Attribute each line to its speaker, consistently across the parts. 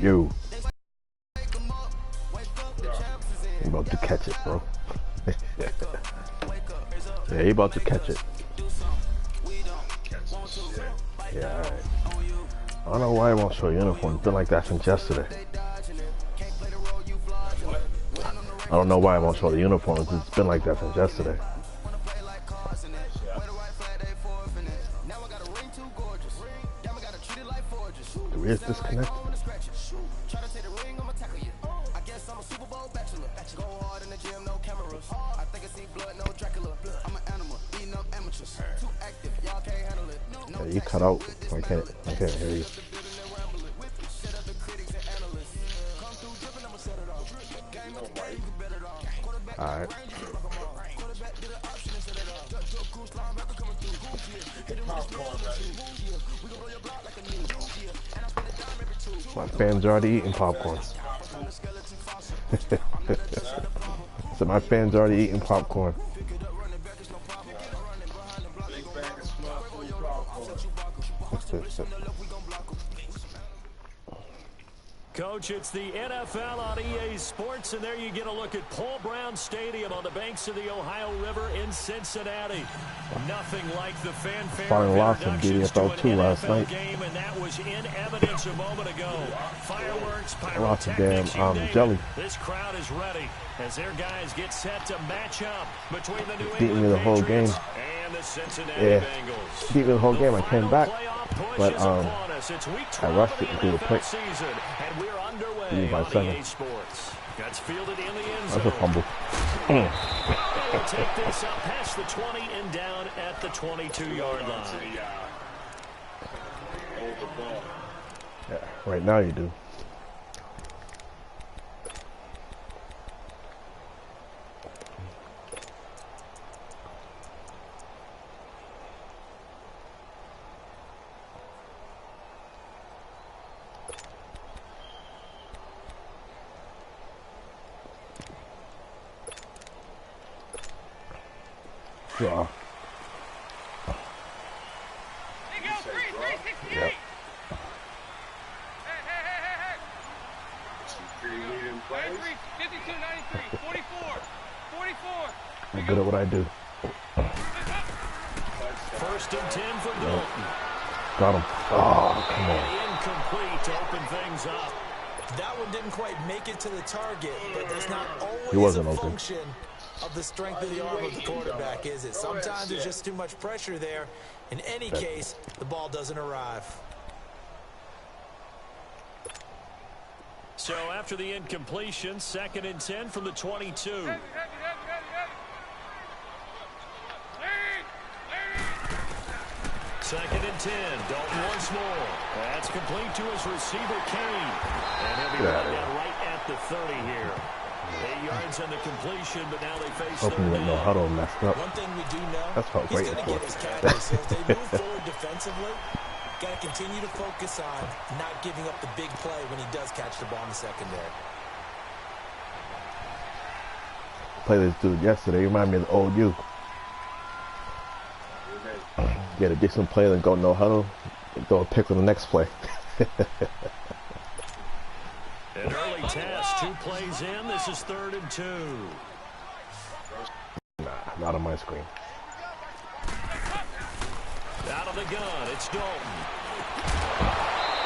Speaker 1: You. I'm about to catch it, bro. Yeah, he about to catch it. Yeah, alright. I don't know why I won't show uniform. It's been like that since yesterday. I don't know why I won't show the uniforms. It's been like that since yesterday. The rear's disconnected. Yeah, you cut out. I can't hear you. Alright. My fans are already eating popcorn. So my fans are already eating popcorn.
Speaker 2: Coach, it's the NFL on EA Sports, and there you get a look at Paul Brown Stadium on the banks of the Ohio River in Cincinnati. Nothing like the fanfare
Speaker 1: Final
Speaker 2: of
Speaker 1: loss in
Speaker 2: introductions
Speaker 1: DDFL
Speaker 2: to
Speaker 1: 2
Speaker 2: an
Speaker 1: last
Speaker 2: NFL
Speaker 1: night.
Speaker 2: game, and that was in evidence a moment ago. Fireworks,
Speaker 1: Lots of
Speaker 2: pyrotechnics,
Speaker 1: damn
Speaker 2: you name
Speaker 1: jelly.
Speaker 2: it. This crowd is ready as their guys get set to match up between the New
Speaker 1: Beat me
Speaker 2: England
Speaker 1: the whole game.
Speaker 2: Patriots and the Cincinnati
Speaker 1: Yeah,
Speaker 2: Bengals.
Speaker 1: beat me the whole game. I came back, but I rushed it into the pick.
Speaker 2: And we're underway
Speaker 1: By
Speaker 2: on
Speaker 1: 7.
Speaker 2: EA Sports. That's fielded in the end
Speaker 1: That's
Speaker 2: zone.
Speaker 1: a fumble.
Speaker 2: They'll take this up past the 20 and down at the 22-yard line.
Speaker 1: Yeah, right now you do. Yeah. Yep. I'm good at what I do.
Speaker 2: First and 10 for Dalton.
Speaker 1: Got him. Oh, come on.
Speaker 2: Incomplete to open things up.
Speaker 3: That one didn't quite make it to the target, but that's not
Speaker 1: He
Speaker 3: always
Speaker 1: wasn't
Speaker 3: a
Speaker 1: open.
Speaker 3: function of the strength of the arm of the quarterback, is it? Sometimes there's just too much pressure there. In any case, the ball doesn't arrive.
Speaker 2: So after the incompletion, second and 10 from the 22. Second and 10. Dalton once more. That's complete to his receiver, Kane. And he'll be brought down right at the 30 here. 8 yards on the completion, but now they face third
Speaker 1: Hoping with no
Speaker 2: down.
Speaker 1: huddle messed up.
Speaker 3: One thing we do know,
Speaker 1: That's what I was
Speaker 3: he's
Speaker 1: waiting
Speaker 3: going to
Speaker 1: for.
Speaker 3: get his caddy. So as they move forward defensively, got to continue to focus on not giving up the big play when he does catch the ball in the secondary.
Speaker 1: Played this dude yesterday. He reminded me of the old you. Get a decent play, then go no huddle, and throw a pick on the next play.
Speaker 2: An early test, 2 plays in. This is 3rd and 2.
Speaker 1: Nah, not on my screen.
Speaker 2: Out of the gun, it's Dalton.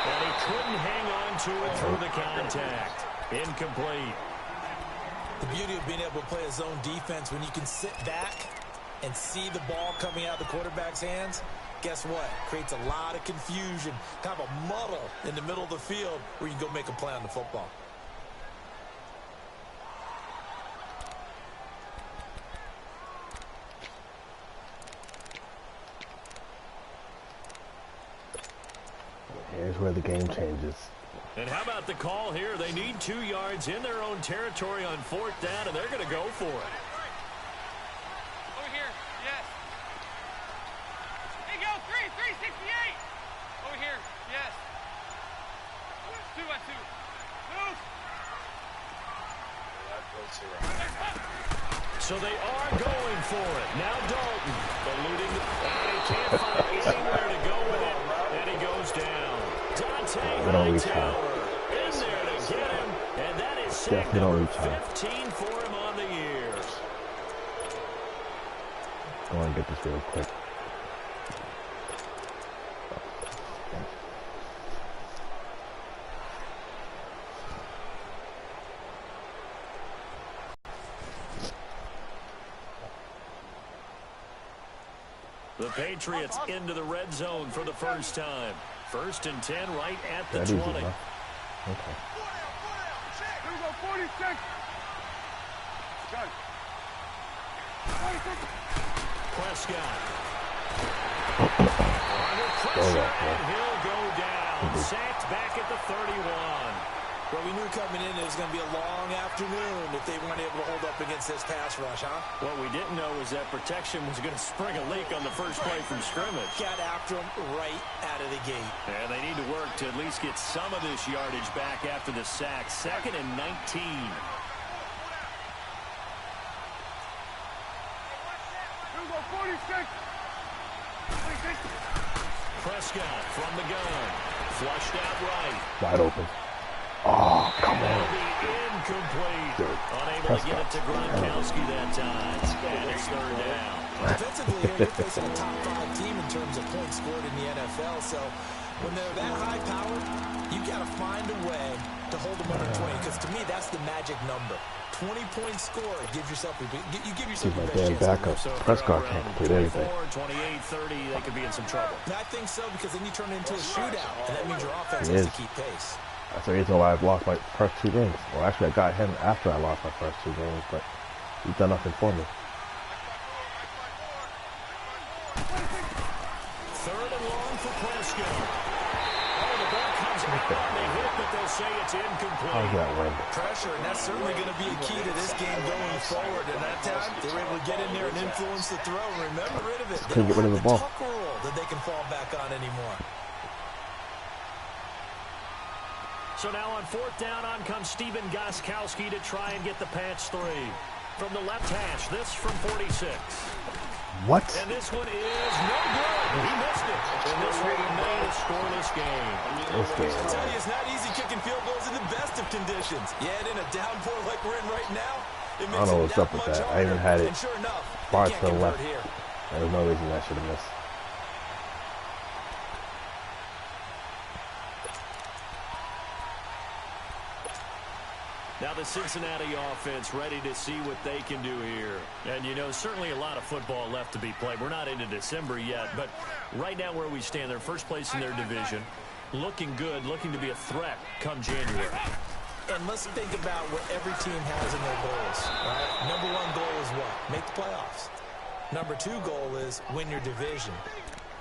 Speaker 2: And he couldn't hang on to it through the contact. Incomplete.
Speaker 3: The beauty of being able to play a zone defense when you can sit back and see the ball coming out of the quarterback's hands, guess what? Creates a lot of confusion, kind of a muddle in the middle of the field where you can go make a play on the football.
Speaker 1: Here's where the game changes.
Speaker 2: And how about the call here? They need 2 yards in their own territory on 4th down, and they're going to go for it.
Speaker 4: Over here, yes. Hey, go, 368. Over here, yes. 2 by 2. Move.
Speaker 2: So they are going for it. Now Dalton, eluding, and he can't find anywhere to go with it, and he goes down. Dante
Speaker 1: We don't reach high.
Speaker 2: Hightower in there to get him, and that is sack
Speaker 1: Definitely don't
Speaker 2: number
Speaker 1: reach high.
Speaker 2: 15 for him on the year.
Speaker 1: I want to get this real quick.
Speaker 2: The Patriots into the red zone for the first time. 1st and 10 right at the
Speaker 1: That
Speaker 2: 20.
Speaker 1: easy, huh? Okay.
Speaker 4: Here we go, 46. Got it. 46.
Speaker 2: Prescott. Under
Speaker 1: Go
Speaker 2: pressure,
Speaker 1: back,
Speaker 2: and
Speaker 1: man.
Speaker 2: he'll go down. Sacked back at the 31.
Speaker 3: Well, we knew coming in it was going to be a long afternoon if they weren't able to hold up against this pass rush, huh?
Speaker 2: What we didn't know is that protection was going to spring a leak on the first play from scrimmage.
Speaker 3: Got after him right out of the gate.
Speaker 2: And they need to work to at least get some of this yardage back after the sack. 2nd and 19.
Speaker 4: Here we go, 46. 46.
Speaker 2: Prescott from the gun. Flushed out right.
Speaker 1: Wide open. Oh, come
Speaker 2: That'll
Speaker 1: on.
Speaker 2: be incomplete.
Speaker 1: Dude,
Speaker 2: Unable to get it to Gronkowski that time. And it's 3rd down.
Speaker 3: Offensively, here, you're facing a top 5 team in terms of points scored in the NFL. So when they're that high powered, you got to find a way to hold them under 20. Because to me, that's the magic number. 20-point score gives yourself you give yourself
Speaker 1: He's my
Speaker 3: the best
Speaker 1: damn
Speaker 3: chance.
Speaker 1: backup. Prescott can't complete anything.
Speaker 2: 28, 30, they could be in some trouble.
Speaker 3: And I think so because then you turn it into a shootout, and that means your offense
Speaker 1: It
Speaker 3: has
Speaker 1: is.
Speaker 3: to keep pace.
Speaker 1: That's the reason why I've lost my first 2 games. Well, actually, I got him after I lost my first 2 games, but he's done nothing for me.
Speaker 2: 3rd and long for Prescott. Oh, the ball comes out. They hit, but they'll say it's incomplete.
Speaker 1: How's that win?
Speaker 3: Pressure, and that's certainly going to be a key to this game going forward. And that time, they were able to get in there and influence the throw. Remember rid of it. They
Speaker 1: couldn't get rid of the ball.
Speaker 3: tuck rule that they can fall back on anymore.
Speaker 2: So now on 4th down, on comes Stephen Gostkowski to try and get the patch 3. From the left hash, this from 46.
Speaker 1: What?
Speaker 2: And this one is no good. He missed it. And this will remain a scoreless game.
Speaker 3: I tell you, it's not easy kicking field goals in the best of conditions. Yet in a downpour like we're in right now, it makes
Speaker 1: I don't know
Speaker 3: it
Speaker 1: what's
Speaker 3: that
Speaker 1: up with
Speaker 3: much
Speaker 1: that.
Speaker 3: harder.
Speaker 1: I even had it
Speaker 3: And sure enough,
Speaker 1: far
Speaker 3: they
Speaker 1: to
Speaker 3: can't
Speaker 1: the
Speaker 3: convert
Speaker 1: left.
Speaker 3: here.
Speaker 1: There's no reason I should have missed.
Speaker 2: Now the Cincinnati offense ready to see what they can do here. And, you know, certainly a lot of football left to be played. We're not into December yet, but right now where we stand, they're first place in their division. Looking good, looking to be a threat come January.
Speaker 3: And let's think about what every team has in their goals. Right? Number 1 goal is what? Make the playoffs. Number 2 goal is win your division.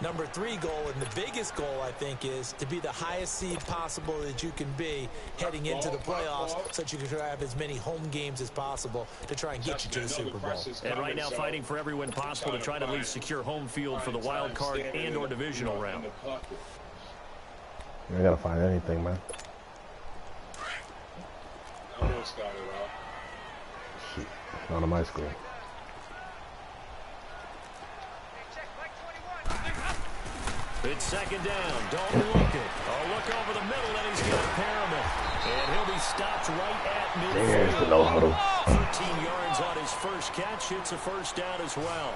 Speaker 3: Number 3 goal, and the biggest goal, I think, is to be the highest seed possible that you can be heading into the playoffs so that you can try to have as many home games as possible to try and get you to the Super Bowl.
Speaker 2: And right now fighting for every win possible to try to at least secure home field for the wild card and or divisional round.
Speaker 1: I gotta find anything, man. Shoot, not on my screen.
Speaker 2: It's 2nd down. Don't look it. Oh, look over the middle, and he's got Perriman. And he'll be stopped right at
Speaker 1: There's the
Speaker 2: midfield.
Speaker 1: no huddle.
Speaker 2: 13 yards on his first catch. It's a 1st down as well.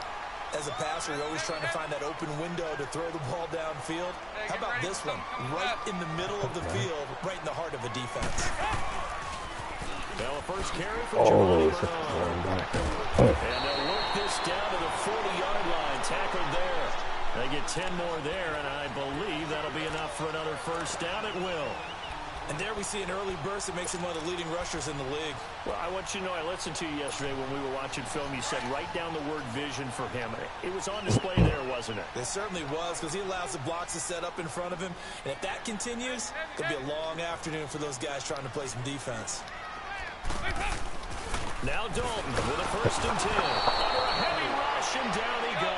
Speaker 3: As a passer, you're always trying to find that open window to throw the ball downfield. How about this one? Right in the middle of the field, right in the heart of a defense.
Speaker 2: Well, a first carry for
Speaker 1: Oh,
Speaker 2: Giovanni
Speaker 1: it's
Speaker 2: Bernard.
Speaker 1: back.
Speaker 2: And they'll work this down to the 40-yard line. Tackled there. They get 10 more there, and I believe that'll be enough for another 1st down. It will.
Speaker 3: And there we see an early burst that makes him one of the leading rushers in the league.
Speaker 2: Well, I want you to know, I listened to you yesterday when we were watching film. You said write down the word vision for him. It was on display there, wasn't it?
Speaker 3: It certainly was, because he allows the blocks to set up in front of him. And if that continues, it'll be a long afternoon for those guys trying to play some defense.
Speaker 2: Now Dalton with a 1st and 10. Under a heavy rush, and down he goes.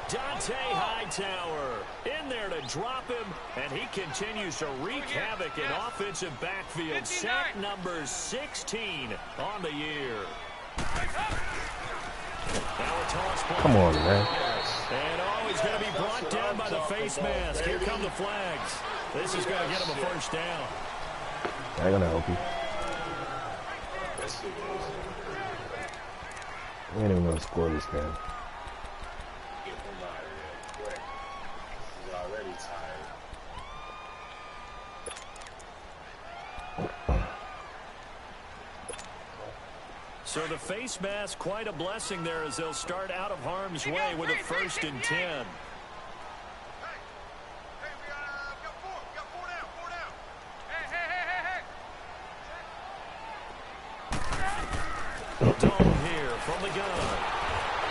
Speaker 2: Dante Hightower in there to drop him, and he continues to wreak havoc in offensive backfield. Sack number 16 on the year. Now a toss play.
Speaker 1: Come on, man.
Speaker 2: And he's going to be brought down by the face mask. Here come the flags. This is going to get him a first down.
Speaker 1: I ain't gonna help you. We ain't even gonna score this game.
Speaker 2: So the face mask, quite a blessing there as they'll start out of harm's way with a 1st and 10. Dalton here from the gun.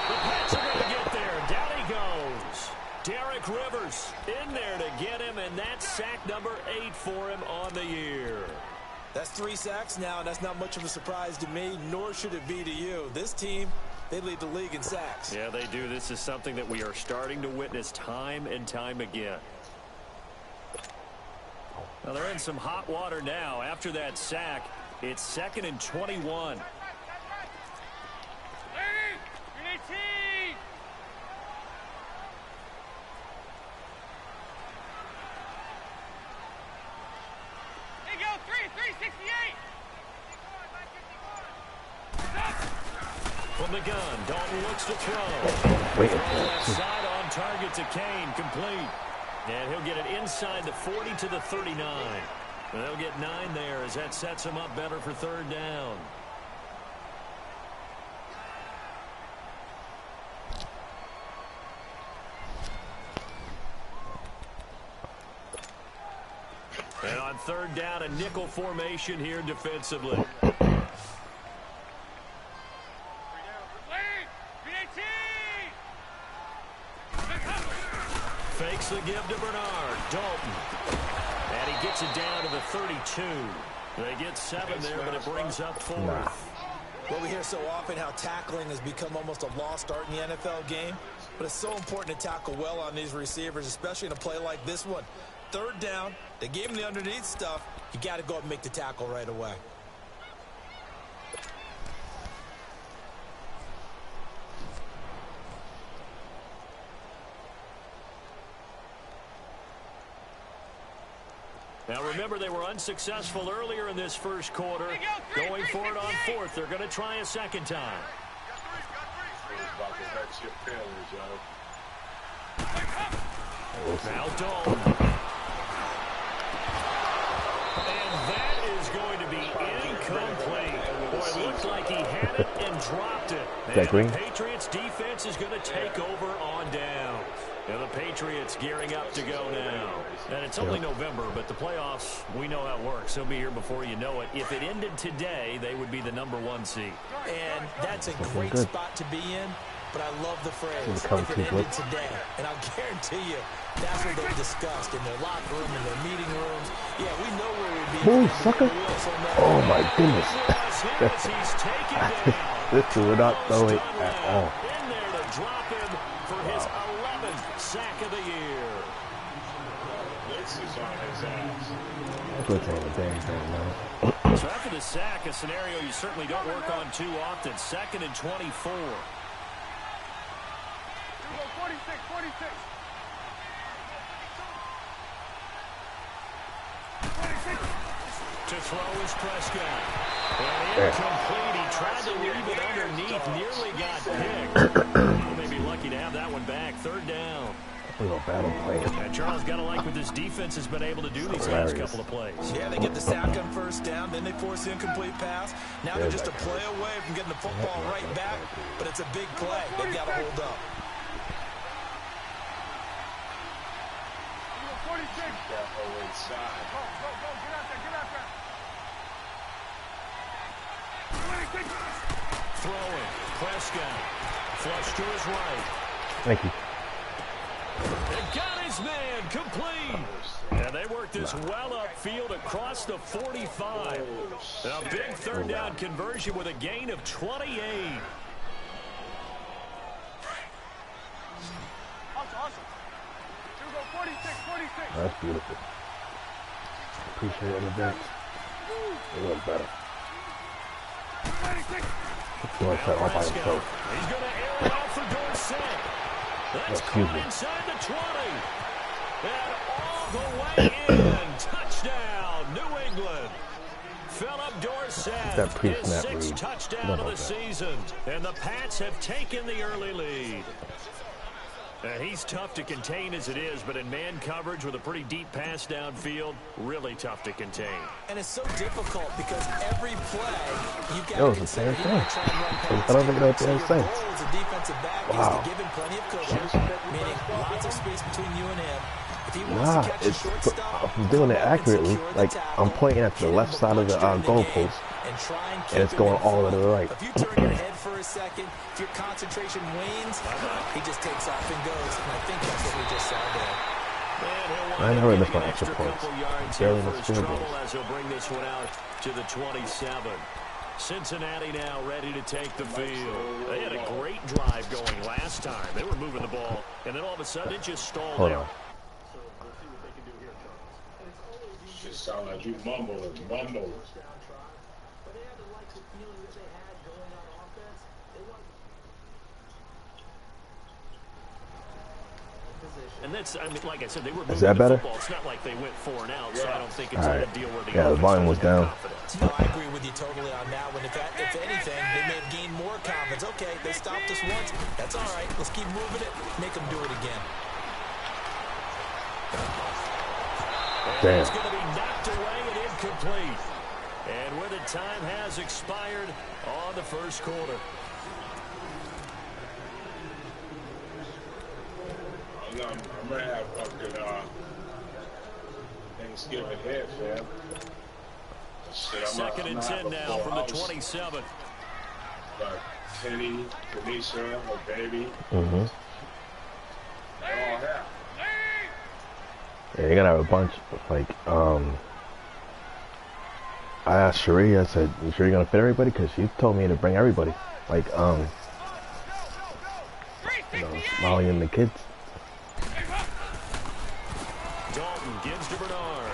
Speaker 2: The Pats are going to get there. Down he goes. Derek Rivers in there to get him, and that's sack number 8 for him on the year.
Speaker 3: That's 3 sacks now, and that's not much of a surprise to me, nor should it be to you. This team, they lead the league in sacks.
Speaker 2: Yeah, they do. This is something that we are starting to witness time and time again. Now, they're in some hot water now. After that sack, it's 2nd and 21. From the gun, Dalton looks to throw. Left side on target to Kane, complete. And he'll get it inside the 40 to the 39. And they'll get 9 there as that sets him up better for 3rd down. And on 3rd down, a nickel formation here defensively. Fakes the give to Bernard. Dalton. And he gets it down to the 32. They get 7 there, but it brings up 4th.
Speaker 3: Well, we hear so often how tackling has become almost a lost art in the NFL game. But it's so important to tackle well on these receivers, especially in a play like this one. 3rd down, they gave him the underneath stuff. You got to go up and make the tackle right away.
Speaker 2: Now, remember, they were unsuccessful earlier in this first quarter. Going for it on 4th. They're going to try a 2nd time. Now Dalton. And that is going to be incomplete. Boy, it looked like he had it and dropped it. And the Patriots defense is going to take over on down. And the Patriots gearing up to go now. And it's only November, but the playoffs, we know how it works. They'll be here before you know it. If it ended today, they would be the #1 seed.
Speaker 3: And that's a great spot to be in, but I love the phrase, if it ended today. And I'll guarantee you, that's what they've discussed in their locker room, in their meeting rooms. Yeah, we know where we'd be.
Speaker 1: Move, sucker. Oh, my goodness. This would not throw it at all.
Speaker 2: In there to drop him for his 11th sack of the year. So after the sack, a scenario you certainly don't work on too often. 2nd and 24.
Speaker 4: 46.
Speaker 2: To throw is Prescott. And incomplete. He tried to leave it underneath. Nearly got picked. He may be lucky to have that one back. 3rd down.
Speaker 1: Battle play.
Speaker 2: And Charles got to like what this defense has been able to do these last couple of plays.
Speaker 3: Yeah, they get the sack on 1st down, then they force the incomplete pass. Now they're just a play away from getting the football right back, but it's a big play. They've got to hold up.
Speaker 4: 46. Go, get out there.
Speaker 2: Throwing. Prescott. Flush to his right.
Speaker 1: Thank you.
Speaker 2: And got his man complete. And they work this well upfield across the 45. A big 3rd down conversion with a gain of 28.
Speaker 4: Awesome. 46.
Speaker 1: That's beautiful. Appreciate it in advance. It was better. Dorsett all by
Speaker 2: Prescott.
Speaker 1: himself.
Speaker 2: He's going to air it out for Dorsett. That's
Speaker 1: Excuse
Speaker 2: caught
Speaker 1: me.
Speaker 2: inside the 20. And all the way in. Touchdown, New England. Philip Dorsett,
Speaker 1: That
Speaker 2: his
Speaker 1: pre-snap
Speaker 2: sixth
Speaker 1: read.
Speaker 2: touchdown
Speaker 1: How
Speaker 2: of
Speaker 1: about
Speaker 2: the
Speaker 1: that?
Speaker 2: season. And the Pats have taken the early lead. He's tough to contain as it is, but in man coverage with a pretty deep pass downfield, really tough to contain.
Speaker 3: And it's so difficult because every play you've got
Speaker 1: That was
Speaker 3: to
Speaker 1: the same
Speaker 3: consider. You
Speaker 1: thing.
Speaker 3: want to try and run
Speaker 1: I
Speaker 3: past
Speaker 1: don't think
Speaker 3: him.
Speaker 1: that
Speaker 3: So
Speaker 1: made
Speaker 3: your
Speaker 1: sense.
Speaker 3: goal as a defensive back is
Speaker 1: Wow.
Speaker 3: to give him plenty of cushion, meaning lots of space between you and him. If he wants
Speaker 1: Nah,
Speaker 3: to catch a
Speaker 1: it's
Speaker 3: short stop,
Speaker 1: I'm doing it
Speaker 3: come up and
Speaker 1: accurately.
Speaker 3: secure the
Speaker 1: Like
Speaker 3: tackle,
Speaker 1: I'm pointing at the
Speaker 3: hit
Speaker 1: left
Speaker 3: him a
Speaker 1: side of
Speaker 3: bunch
Speaker 1: the
Speaker 3: during the game,
Speaker 1: goalpost,
Speaker 3: and try and keep
Speaker 1: and it's
Speaker 3: him
Speaker 1: going
Speaker 3: in
Speaker 1: all the way to the
Speaker 3: front.
Speaker 1: right.
Speaker 3: If you turn your head for a second, if your concentration wanes, he just takes off and goes. And I think that's what we just saw there.
Speaker 1: I never missed my extra points. Barely
Speaker 2: for
Speaker 1: missed
Speaker 2: his
Speaker 1: field
Speaker 2: trouble
Speaker 1: goals.
Speaker 2: as he'll bring this one out to the 27. Cincinnati now ready to take the field. They had a great drive going last time. They were moving the ball, and then all of a sudden it just stalled
Speaker 1: Hold
Speaker 2: out.
Speaker 1: on.
Speaker 5: It sound like you mumble and mumble.
Speaker 2: And that's, I mean, like I said, they were
Speaker 1: Is
Speaker 2: moving
Speaker 1: that
Speaker 2: the
Speaker 1: better?
Speaker 2: football. It's not like they went 4 and out, so I don't think it's
Speaker 1: All
Speaker 2: a
Speaker 1: right.
Speaker 2: deal where the
Speaker 1: Yeah, the
Speaker 2: offense
Speaker 1: volume was
Speaker 2: doesn't have
Speaker 1: down.
Speaker 2: confidence.
Speaker 3: No, I agree with you totally on that one. If anything, they may have gained more confidence. Okay, they stopped us once. That's all right. Let's keep moving it. Make them do it again.
Speaker 1: Damn.
Speaker 2: It's going to be knocked away and incomplete. And where the time has expired on the first quarter.
Speaker 5: I'm gonna have fucking Thanksgiving head, fam. Shit,
Speaker 2: Second and 10 now from the 27.
Speaker 5: But Penny, Tanisha, her baby,
Speaker 1: Mm-hmm.
Speaker 5: they all have.
Speaker 1: Yeah, you're gonna have a bunch. Like I asked Cherie. I said, "You sure you're gonna fit everybody?" Because she told me to bring everybody. Like Molly and the kids.
Speaker 2: Dalton gives to Bernard.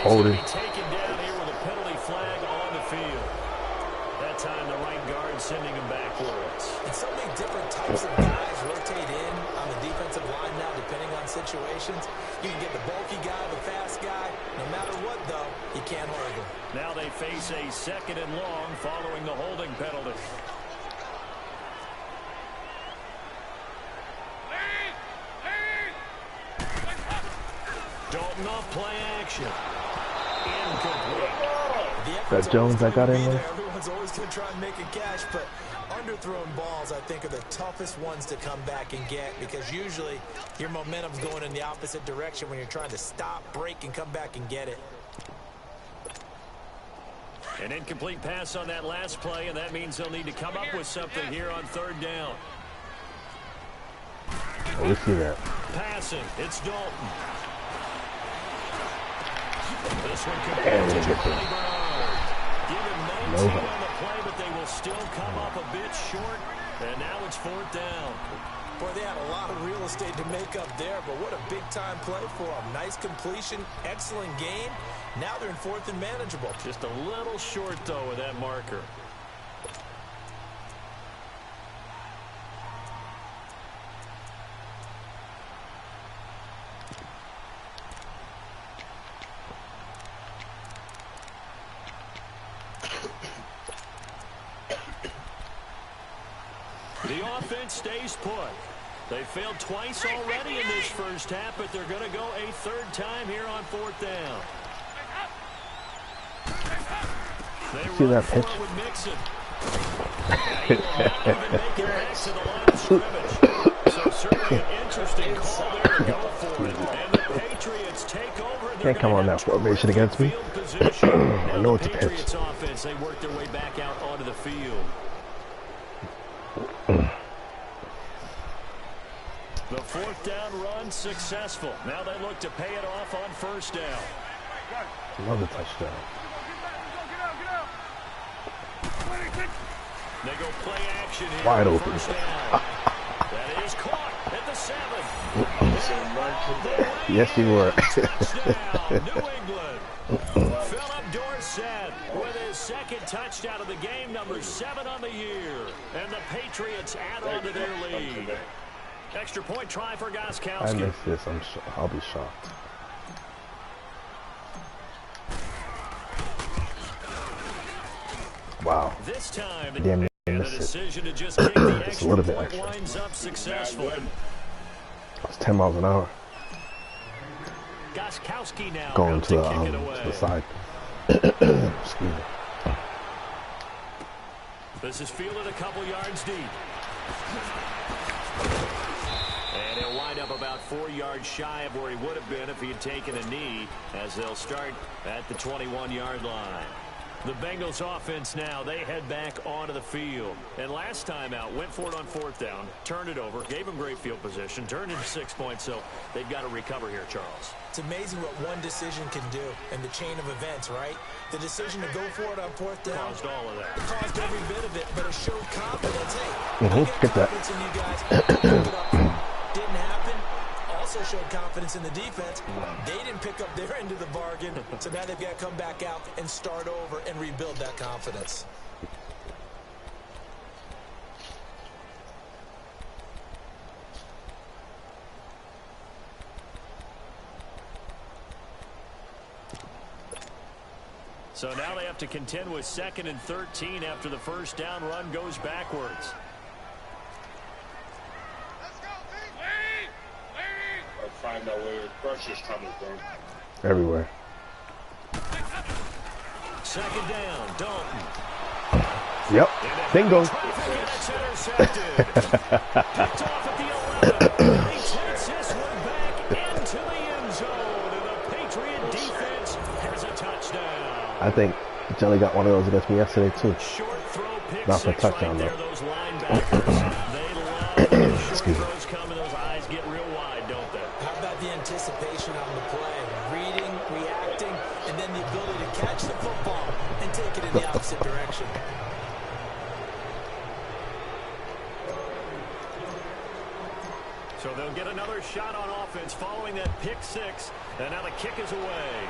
Speaker 1: Hold
Speaker 2: And
Speaker 1: it.
Speaker 2: he's going to be taken down here with a penalty flag on the field. That time the right guard sending him backwards.
Speaker 3: And so many different types of guys rotate in on the defensive line now, depending on situations. You can get the bulky guy, the fast guy. No matter what, though, you can't hold him.
Speaker 2: Now they face a second and long following the holding penalty. Dalton off play action. Incomplete.
Speaker 3: The
Speaker 1: That Jones that got in
Speaker 3: there.
Speaker 1: there?
Speaker 3: Everyone's always going to try and make a catch, but underthrown balls, I think, are the toughest ones to come back and get because usually your momentum's going in the opposite direction when you're trying to stop, break, and come back and get it.
Speaker 2: An incomplete pass on that last play, and that means they'll need to come up with something here on third down.
Speaker 1: Oh, let's see that.
Speaker 2: Passing, it's Dalton. This one could
Speaker 1: Damn,
Speaker 2: be
Speaker 1: we
Speaker 2: to
Speaker 1: didn't get
Speaker 2: Giovanni
Speaker 1: there.
Speaker 2: Bernard. Give him 19
Speaker 1: No.
Speaker 2: on the play, but they will still come up a bit short, and now it's fourth down.
Speaker 3: Boy, they had a lot of real estate to make up there, but what a big-time play for them. Nice completion, excellent game. Now they're in fourth and manageable.
Speaker 2: Just a little short, though, with that marker. The offense stays put. They failed twice already in this first half, but they're going to go a third time here on fourth down. They
Speaker 1: See
Speaker 2: run
Speaker 1: that
Speaker 2: for
Speaker 1: pitch?
Speaker 2: it with Mixon. He will not even make it back to the line of scrimmage. So certainly an interesting call there to go for it. And the Patriots take over.
Speaker 1: Can't come on that formation against me. I know it's a pitch.
Speaker 2: Patriots offense, they work their way back out onto the field. The fourth down run successful. Now they look to pay it off on first down.
Speaker 1: Another touchdown.
Speaker 2: They go play action here.
Speaker 1: Wide
Speaker 2: on
Speaker 1: open.
Speaker 2: First down. That is caught at the 7.
Speaker 1: Yes, you were.
Speaker 2: Touchdown, New England. Philip Dorsett with his second touchdown of the game, number 7 on the year. And the Patriots add on to their lead. Extra point try for Gostkowski.
Speaker 1: I miss this. I'll be shocked. Wow.
Speaker 2: This time,
Speaker 1: Damn,
Speaker 2: the decision to just kick the
Speaker 1: it's a little bit
Speaker 2: point
Speaker 1: extra.
Speaker 2: winds up successfully.
Speaker 1: It's 10 miles an hour.
Speaker 2: Gostkowski now
Speaker 1: Going to the side. Excuse me.
Speaker 2: This is fielded a couple yards deep. And he'll wind up about 4 yards shy of where he would have been if he had taken a knee, as they'll start at the 21-yard line. The Bengals offense now, they head back onto the field. And last time out, went for it on 4th down, turned it over, gave them great field position, turned into 6 points, so they've got to recover here, Charles.
Speaker 3: It's amazing what one decision can do in the chain of events, right? The decision to go for it on 4th down
Speaker 2: Caused all of that.
Speaker 3: It caused every bit of it, but it showed confidence. Hey, I
Speaker 1: Get that.
Speaker 3: confidence in you guys. Pick it up. Didn't happen. Also showed confidence in the defense. They didn't pick up their end of the bargain, so now they've got to come back out and start over and rebuild that confidence.
Speaker 2: So now they have to contend with 2nd and 13 after the first down run goes backwards.
Speaker 5: Find out where the pressure's coming from.
Speaker 1: Everywhere.
Speaker 2: 2nd down, Dalton.
Speaker 1: Yep. Bingo.
Speaker 2: It's intercepted. Picked off at the 11. He takes this one back into the end zone. And the Patriot defense has a touchdown.
Speaker 1: I think Jelly got one of those against me yesterday, too.
Speaker 2: Short throw, pick
Speaker 1: Not for a
Speaker 2: six
Speaker 1: touchdown,
Speaker 2: right there.
Speaker 1: though.
Speaker 2: Those linebackers, they love those short
Speaker 1: Excuse me.
Speaker 2: throws coming. Those eyes get real wide, don't they?
Speaker 3: How about the anticipation on the play? Reading, reacting, and then the ability to catch the football and take it in the opposite direction.
Speaker 2: So they'll get another shot on offense following that pick 6. And now the kick is away.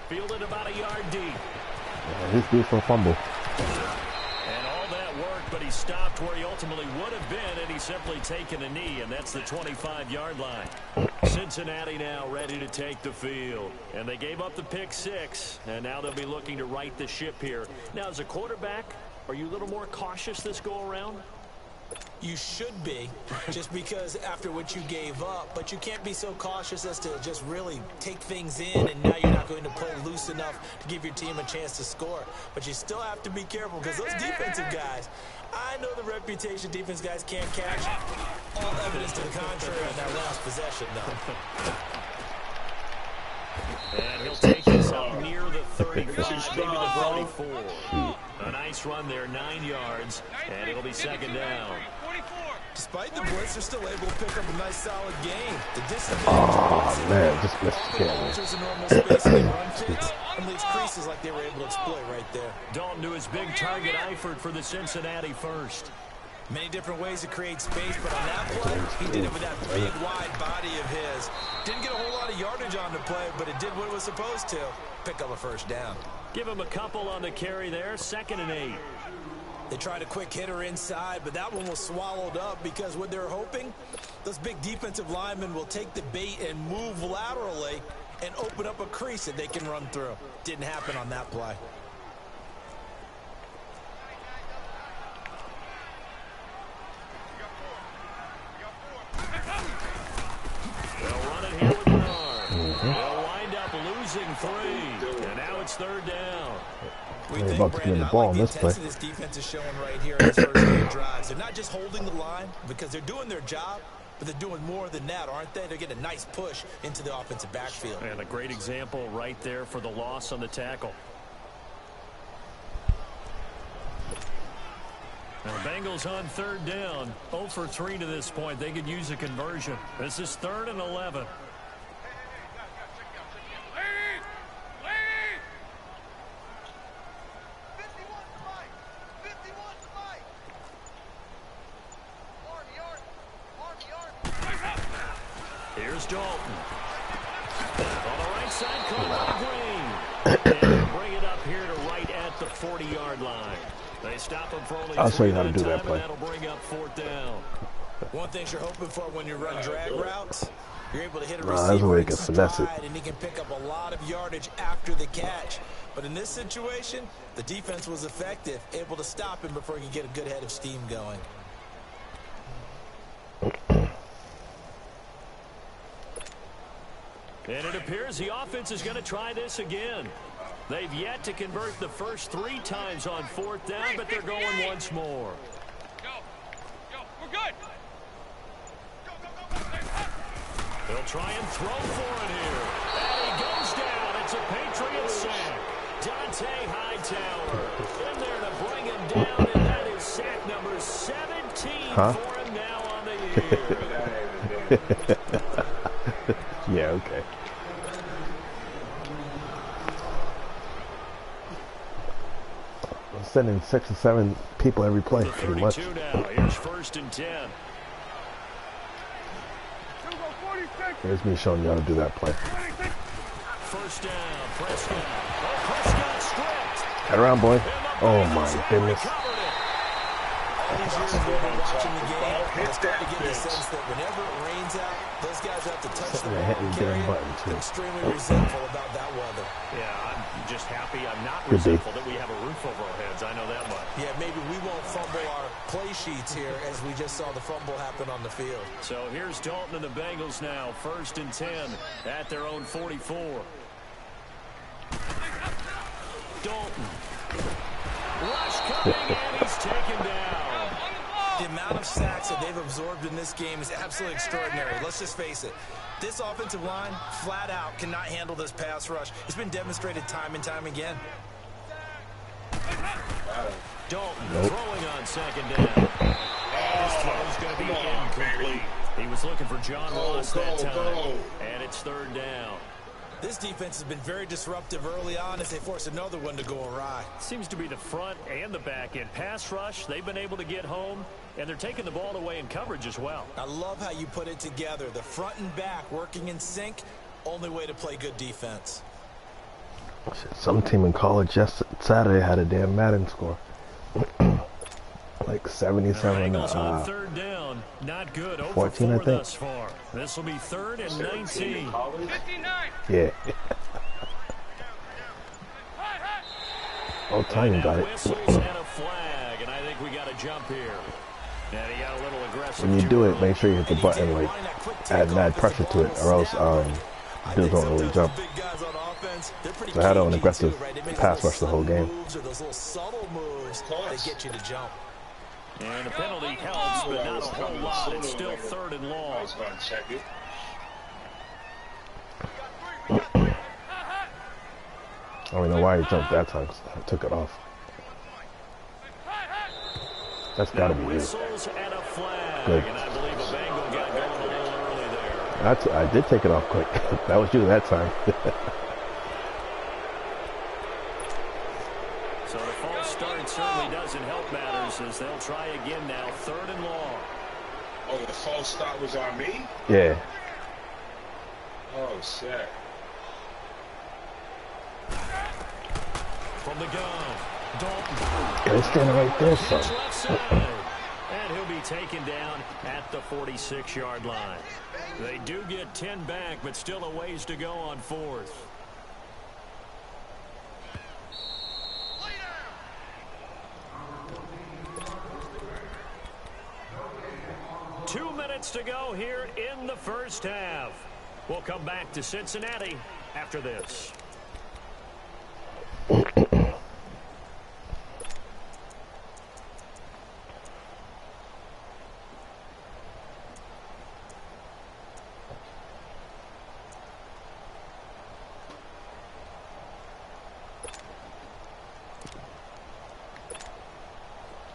Speaker 2: Fielded about a yard deep.
Speaker 1: Yeah, he's due for a fumble.
Speaker 2: And all that worked, but he stopped where he ultimately would have been, and he's simply taken a knee, and that's the 25-yard line. Cincinnati now ready to take the field. And they gave up the pick 6, and now they'll be looking to right the ship here. Now, as a quarterback, are you a little more cautious this go-around?
Speaker 3: You should be, just because after what you gave up, but you can't be so cautious as to just really take things in, and now you're not going to play loose enough to give your team a chance to score. But you still have to be careful, because those defensive guys, I know the reputation defense guys can't catch. All evidence to the contrary on that last possession, though.
Speaker 2: And he'll take this up near the 35, maybe the 34. A nice run there, 9 yards, and it'll be 2nd down.
Speaker 3: Despite the blitz, they're still able to pick up a nice, solid game. The
Speaker 1: Oh, man, just missed the
Speaker 3: alters the normal spacing and run fits and leaves creases like they were able to exploit right there.
Speaker 2: Dalton to his big target, Eifert for the Cincinnati first.
Speaker 3: Many different ways to create space, but on that play, he did it with that big, wide body of his. Didn't get a whole lot of yardage on the play, but it did what it was supposed to. Pick up a first down.
Speaker 2: Give him a couple on the carry there, 2nd and 8.
Speaker 3: They tried a quick hitter inside, but that one was swallowed up because what they're hoping, those big defensive linemen will take the bait and move laterally and open up a crease that they can run through. Didn't happen on that play.
Speaker 2: They'll run it here with Bernard. They'll wind up losing 3, and now it's 3rd down.
Speaker 1: They're about to get in the ball in this play.
Speaker 3: This defense is showing right here in this first few drives. They're not just holding the line because they're doing their job, but they're doing more than that, aren't they? They're getting a nice push into the offensive backfield.
Speaker 2: And a great example right there for the loss on the tackle. Now, Bengals on 3rd down, 0 for 3 to this point. They could use a conversion. This is 3rd and 11. Here's Dalton. On the right side, caught by Green. And bring it up 40-yard line. They stop him for only
Speaker 1: I'll show you how to
Speaker 2: 3
Speaker 1: do that
Speaker 2: time,
Speaker 1: play.
Speaker 2: and that'll bring up 4th down.
Speaker 3: One thing you're hoping for when you run drag routes, you're able to hit a
Speaker 1: Nah, there's a
Speaker 3: receiver
Speaker 1: way you
Speaker 3: in
Speaker 1: can finesse it.
Speaker 3: stride, and he can pick up a lot of yardage after the catch. But in this situation, the defense was effective, able to stop him before he could get a good head of steam going.
Speaker 2: And it appears the offense is going to try this again. They've yet to convert the first 3 times on 4th down, but they're going once more.
Speaker 4: Go, we're good.
Speaker 2: They'll try and throw for it here. And he goes down. It's a Patriots sack. Dante Hightower in there to bring him down, and that is sack number 17 for him now on the year.
Speaker 1: Yeah, okay. I'm sending 6 or 7 people every play, pretty much.
Speaker 2: Now. Here's 1st and 10.
Speaker 1: Here's me showing you how to do that play.
Speaker 2: 1st down, Prescott. Oh, Prescott stripped.
Speaker 1: Head around, boy. Oh my goodness.
Speaker 3: All these years we've been watching the game, I start to get the sense that whenever it rains out, those guys have to touch the ball and carry it. They're extremely resentful about that weather.
Speaker 2: Yeah, I'm just happy I'm not resentful that we have a roof over our heads. I know that much.
Speaker 3: Yeah, maybe we won't fumble our play sheets here as we just saw the fumble happen on the field.
Speaker 2: So here's Dalton and the Bengals now, 1st and 10 at their own 44. Dalton. Rush coming, and he's taken down.
Speaker 3: The amount of sacks that they've absorbed in this game is absolutely extraordinary. Let's just face it. This offensive line, flat out, cannot handle this pass rush. It's been demonstrated time and time again.
Speaker 2: Dalton throwing on 2nd down. And his throw's going to be incomplete. He was looking for John Ross that time. And it's 3rd down.
Speaker 3: This defense has been very disruptive early on as they force another one to go awry.
Speaker 2: Seems to be the front and the back end. Pass rush, they've been able to get home, and they're taking the ball away in coverage as well.
Speaker 3: I love how you put it together. The front and back working in sync, only way to play good defense.
Speaker 1: Some team in college Saturday had a damn Madden score. Like 77
Speaker 2: on 3rd down. Not good.
Speaker 1: 14, I think.
Speaker 2: Thus far. This will be 3rd and 19.
Speaker 4: 59.
Speaker 1: Yeah. Oh, Tiny got it.
Speaker 2: Whistles and a flag, and I think we got a jump here. And he got a little aggressive.
Speaker 1: When you do it, make sure you hit the button, like, add mad pressure to it, or else dudes don't really jump. So I had an aggressive pass rush the whole game.
Speaker 3: Those little subtle moves that get you to jump.
Speaker 2: And the penalty helps, but not a whole lot. It's still 3rd and long.
Speaker 5: I was going to check it.
Speaker 1: I don't know why he jumped that time. I took it off. That's got to be it.
Speaker 2: Whistles and a flag.
Speaker 1: Good.
Speaker 2: And I believe a Bengal got going a little early there.
Speaker 1: I did take it off quick. That was you that time.
Speaker 2: So the false start certainly doesn't help matters as they'll try again now. 3rd and long.
Speaker 5: Oh, the false start was on me?
Speaker 1: Yeah.
Speaker 5: Oh, shit.
Speaker 2: From the gun, Dalton.
Speaker 1: Yeah, it's standing right there, son.
Speaker 2: Left side. And he'll be taken down at the 46-yard line. They do get 10 back, but still a ways to go on 4th. Two minutes to go here in the first half. We'll come back to Cincinnati after this.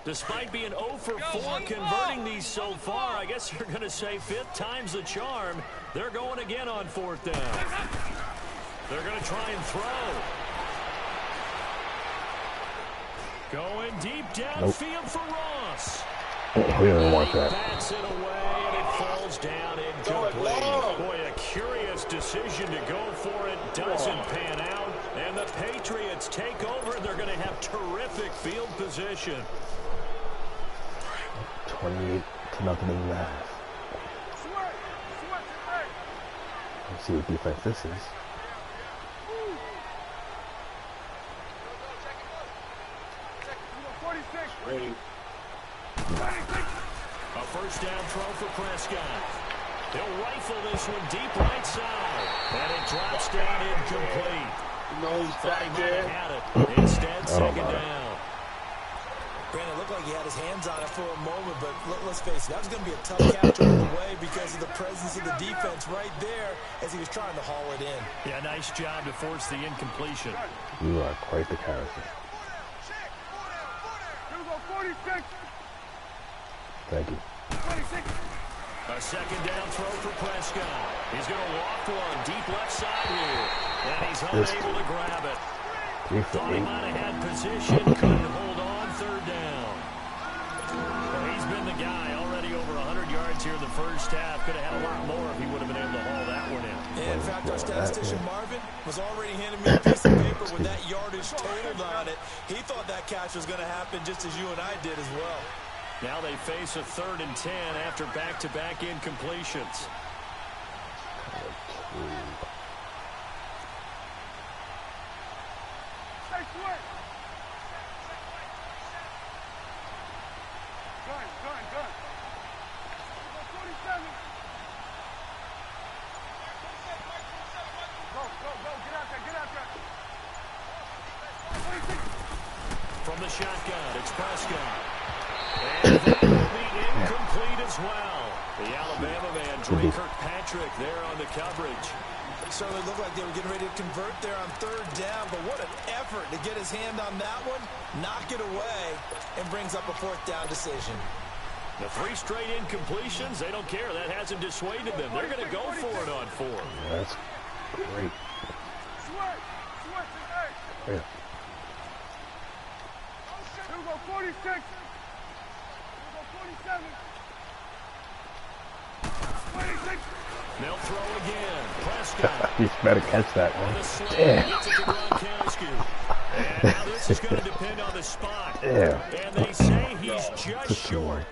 Speaker 2: Despite being 0 for 4 converting these so far, I guess you're going to say 5th time's the charm. They're going again on 4th down. They're going to try and throw. Going deep downfield for Ross.
Speaker 1: We don't want that.
Speaker 2: Bats it away, and it falls down incomplete. Boy, a curious decision to go for it doesn't pan out, and the Patriots take over. They're going to have terrific field position.
Speaker 1: 28-0 in the half. Let's see what defense this is.
Speaker 5: Ready.
Speaker 2: A first down throw for Prescott. He'll rifle this one deep right side. And it drops down incomplete.
Speaker 5: No, he's
Speaker 2: Thought he
Speaker 5: back
Speaker 2: might
Speaker 5: there.
Speaker 2: have had it. Instead, second down.
Speaker 3: Brandon, looked like he had his hands on it for a moment, but let's face it, that was going to be a tough catch all the way because of the presence of the defense right there as he was trying to haul it in.
Speaker 2: Yeah, nice job to force the incompletion.
Speaker 1: You are quite the character. Thank you.
Speaker 2: A second down throw for Prescott. He's going to walk one deep left side here. And he's unable to grab it. Thought he might have had position, couldn't hold on, third down. Well, he's been the guy already over 100 yards here in the first half. Could have had a lot more if he would have been able to haul that one in.
Speaker 3: In fact, our statistician Marvin was already handing me a piece of paper with that yardage totaled on it. He thought that catch was going to happen just as you and I did as well.
Speaker 2: Now they face a 3rd and 10 after back-to-back incompletions. From the shotgun, it's Prescott. And that will be incomplete as well. The Alabama man, Dre Kirkpatrick, there on the coverage.
Speaker 3: Certainly looked like they were getting ready to convert there on 3rd down, but what an effort to get his hand on that one, knock it away, and brings up a 4th down decision.
Speaker 2: The 3 straight incompletions, they don't care. That hasn't dissuaded them. They're going to go for it on 4.
Speaker 1: Yeah, that's great. Yeah.
Speaker 4: 46. 26.
Speaker 2: They'll throw again. Prescott.
Speaker 1: He's better catch that
Speaker 2: On
Speaker 1: one.
Speaker 2: the slant,
Speaker 1: Damn.
Speaker 2: gets it to Gronkowski. And now this is going to depend on the spot.
Speaker 1: Yeah.
Speaker 2: And they say he's just short.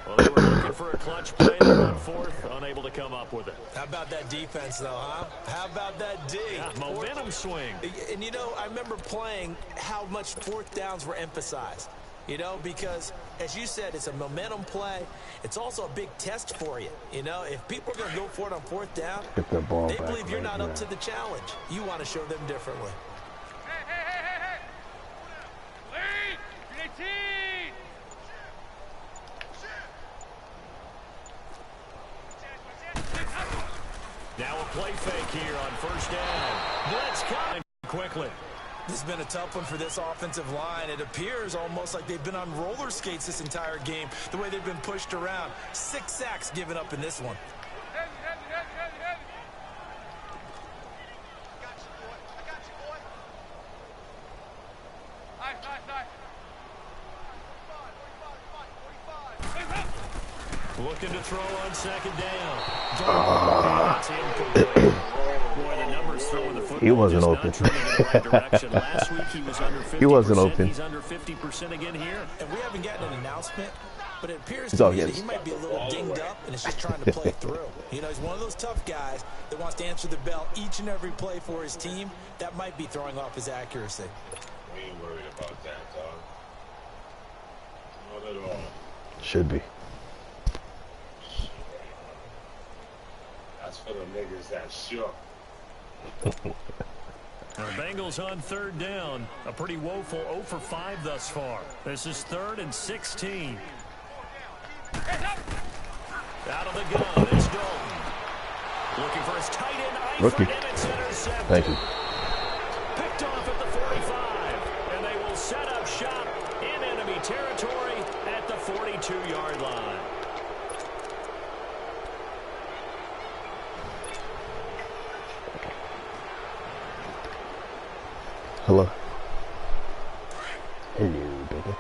Speaker 2: Well, they were looking for a clutch play there on 4th, unable to come up with it.
Speaker 3: How about that defense, though, huh? How about that D?
Speaker 2: Yeah, momentum swing.
Speaker 3: And, you know, I remember playing how much 4th downs were emphasized. You know, because, as you said, it's a momentum play. It's also a big test for you. You know, if people are going to go for it on 4th down,
Speaker 1: Get the ball
Speaker 3: they
Speaker 1: back
Speaker 3: believe you're
Speaker 1: right
Speaker 3: not up
Speaker 1: now.
Speaker 3: to the challenge. You want to show them differently.
Speaker 4: Hey. Lead. 18.
Speaker 2: Now a play fake here on 1st down. Blitz coming quickly.
Speaker 3: This has been a tough one for this offensive line. It appears almost like they've been on roller skates this entire game, the way they've been pushed around. 6 sacks given up in this one.
Speaker 4: Heavy. Nice.
Speaker 2: Looking to throw on 2nd down. That's incomplete. Boy, the numbers throwing the football
Speaker 1: He wasn't
Speaker 2: just
Speaker 1: open.
Speaker 2: not trending in the right direction. Last week he was under 50%.
Speaker 1: He wasn't open.
Speaker 2: He's under 50% again here.
Speaker 3: And we haven't gotten an announcement, but it appears
Speaker 1: He's
Speaker 3: to
Speaker 1: all
Speaker 3: me that
Speaker 1: good.
Speaker 3: he might be a little dinged up and is just trying to play through. You know, he's one of those tough guys that wants to answer the bell each and every play for his team. That might be throwing off his accuracy.
Speaker 5: We ain't worried about that, dog. Not at all.
Speaker 1: Should be.
Speaker 5: That's for the niggas that shook.
Speaker 2: The Bengals on 3rd down. A pretty woeful 0 for 5 thus far. This is 3rd and 16. Out of the gun, it's Dalton. Looking for his tight end,
Speaker 1: Rookie.
Speaker 2: Eifert, and it's intercepted.
Speaker 1: Thank you.
Speaker 2: Picked off at the 45, and they will set up shop in enemy territory at the 42-yard line.
Speaker 1: Hello. Hello, baby.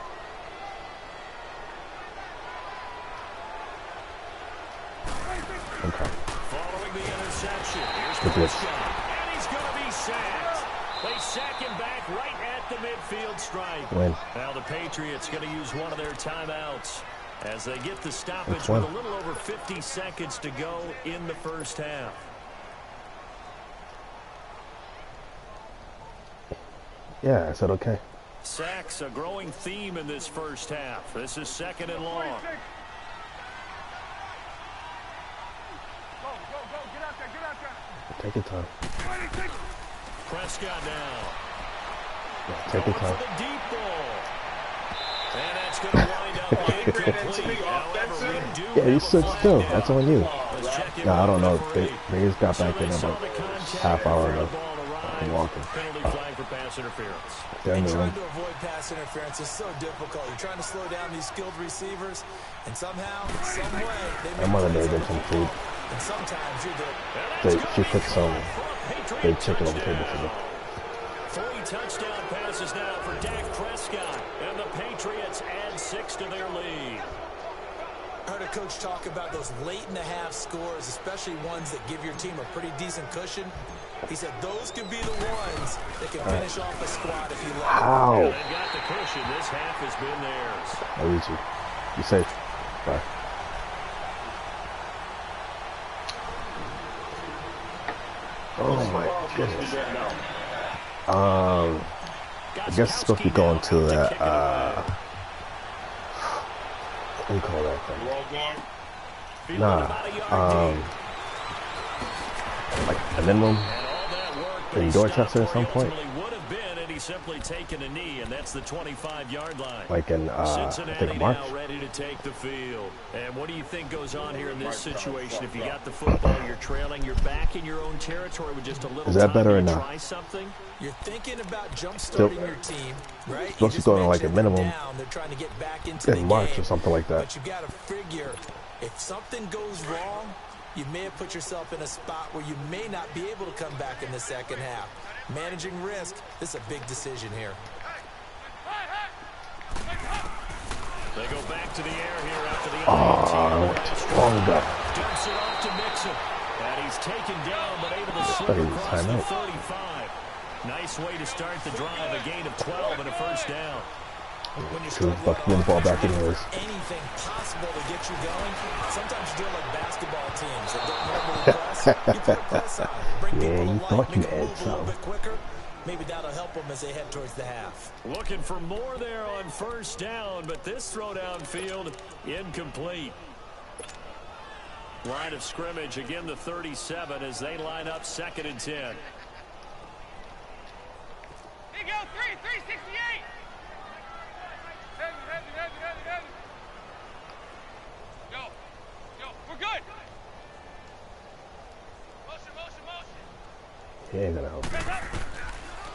Speaker 1: Okay.
Speaker 2: Following the interception, motion. Here's
Speaker 1: Good blitz.
Speaker 2: Prescott, and he's going to be sacked. They sack him back right at the midfield stripe.
Speaker 1: Win.
Speaker 2: Now the Patriots going to use one of their timeouts as they get the stoppage with a little over 50 seconds to go in the first half.
Speaker 1: Yeah, I said okay.
Speaker 2: Sacks a growing theme in this first half. This is 2nd and long.
Speaker 4: Go, get out there.
Speaker 1: Take your time.
Speaker 2: Prescott now.
Speaker 1: Yeah, take your time.
Speaker 2: For the deep ball. And that's going to wind up incomplete. However, we do
Speaker 1: Yeah, you stood still.
Speaker 2: now.
Speaker 1: That's on you.
Speaker 2: Let's check in
Speaker 1: Nah, I don't know.
Speaker 2: with
Speaker 1: They just got back in about half hour ago. I'm walking.
Speaker 2: Penalty flag for pass interference.
Speaker 1: They're in
Speaker 3: And
Speaker 1: the
Speaker 3: trying
Speaker 1: room.
Speaker 3: to avoid pass interference is so difficult. You're trying to slow down these skilled receivers, and somehow, some way, they
Speaker 1: My mother made them some food.
Speaker 3: and sometimes you're the
Speaker 1: She put some baked chicken on the table for me.
Speaker 2: 3 touchdown passes now for Dak Prescott, and the Patriots add 6 to their lead.
Speaker 3: I heard a coach talk about those late-in-the-half scores, especially ones that give your team a pretty decent cushion. He said those could be the ones that can finish off a squad if you let them.
Speaker 1: Ow!
Speaker 2: They've got the cushion. This half has been theirs.
Speaker 1: I read you. You safe. Bye. Oh my goodness. I guess it's supposed to be going to that, what do you call that thing? Nah, like a minimum in Dorchester at some point.
Speaker 2: Would have been, and he's simply taken a knee, and that's the 25-yard line.
Speaker 1: Like in, I
Speaker 2: Cincinnati
Speaker 1: think March.
Speaker 2: now ready to take the field. And what do you think goes on here in this situation? If you got the football, you're trailing, you're back in your own territory with just a little
Speaker 1: Is that
Speaker 2: time
Speaker 1: better or
Speaker 2: to
Speaker 1: not?
Speaker 2: try something?
Speaker 3: You're thinking about jump-starting your team, right?
Speaker 1: Supposed to go to like a minimum
Speaker 3: down. They're trying to get back into the
Speaker 1: in March
Speaker 3: game,
Speaker 1: or something like that.
Speaker 3: But you got to figure, if something goes wrong, you may have put yourself in a spot where you may not be able to come back in the second half. Managing risk, this is a big decision here.
Speaker 2: They go back to the air here after the
Speaker 1: Wrong guy.
Speaker 2: dumps it off to Mixon. And he's taken down, but able to slip
Speaker 1: Study the
Speaker 2: across the
Speaker 1: timeout.
Speaker 2: 35. Nice way to start the drive, a gain of 12 and a first down.
Speaker 3: When you
Speaker 1: Two buck win ball back anyways.
Speaker 3: anything possible to get you going, sometimes you're doing like basketball teams that don't normally press. You put a press on, bring
Speaker 1: Yeah,
Speaker 3: people
Speaker 1: you
Speaker 3: to
Speaker 1: thought
Speaker 3: life,
Speaker 1: you
Speaker 3: make them
Speaker 1: had
Speaker 3: move a little
Speaker 1: some.
Speaker 3: bit quicker. Maybe that'll help them as they head towards the half.
Speaker 2: Looking for more there on first down, but this throw downfield incomplete. Line of scrimmage, again the 37 as they line up 2nd and 10.
Speaker 4: Here you go, 368. Heavy. Yo, we're good. Motion.
Speaker 1: He ain't gonna help.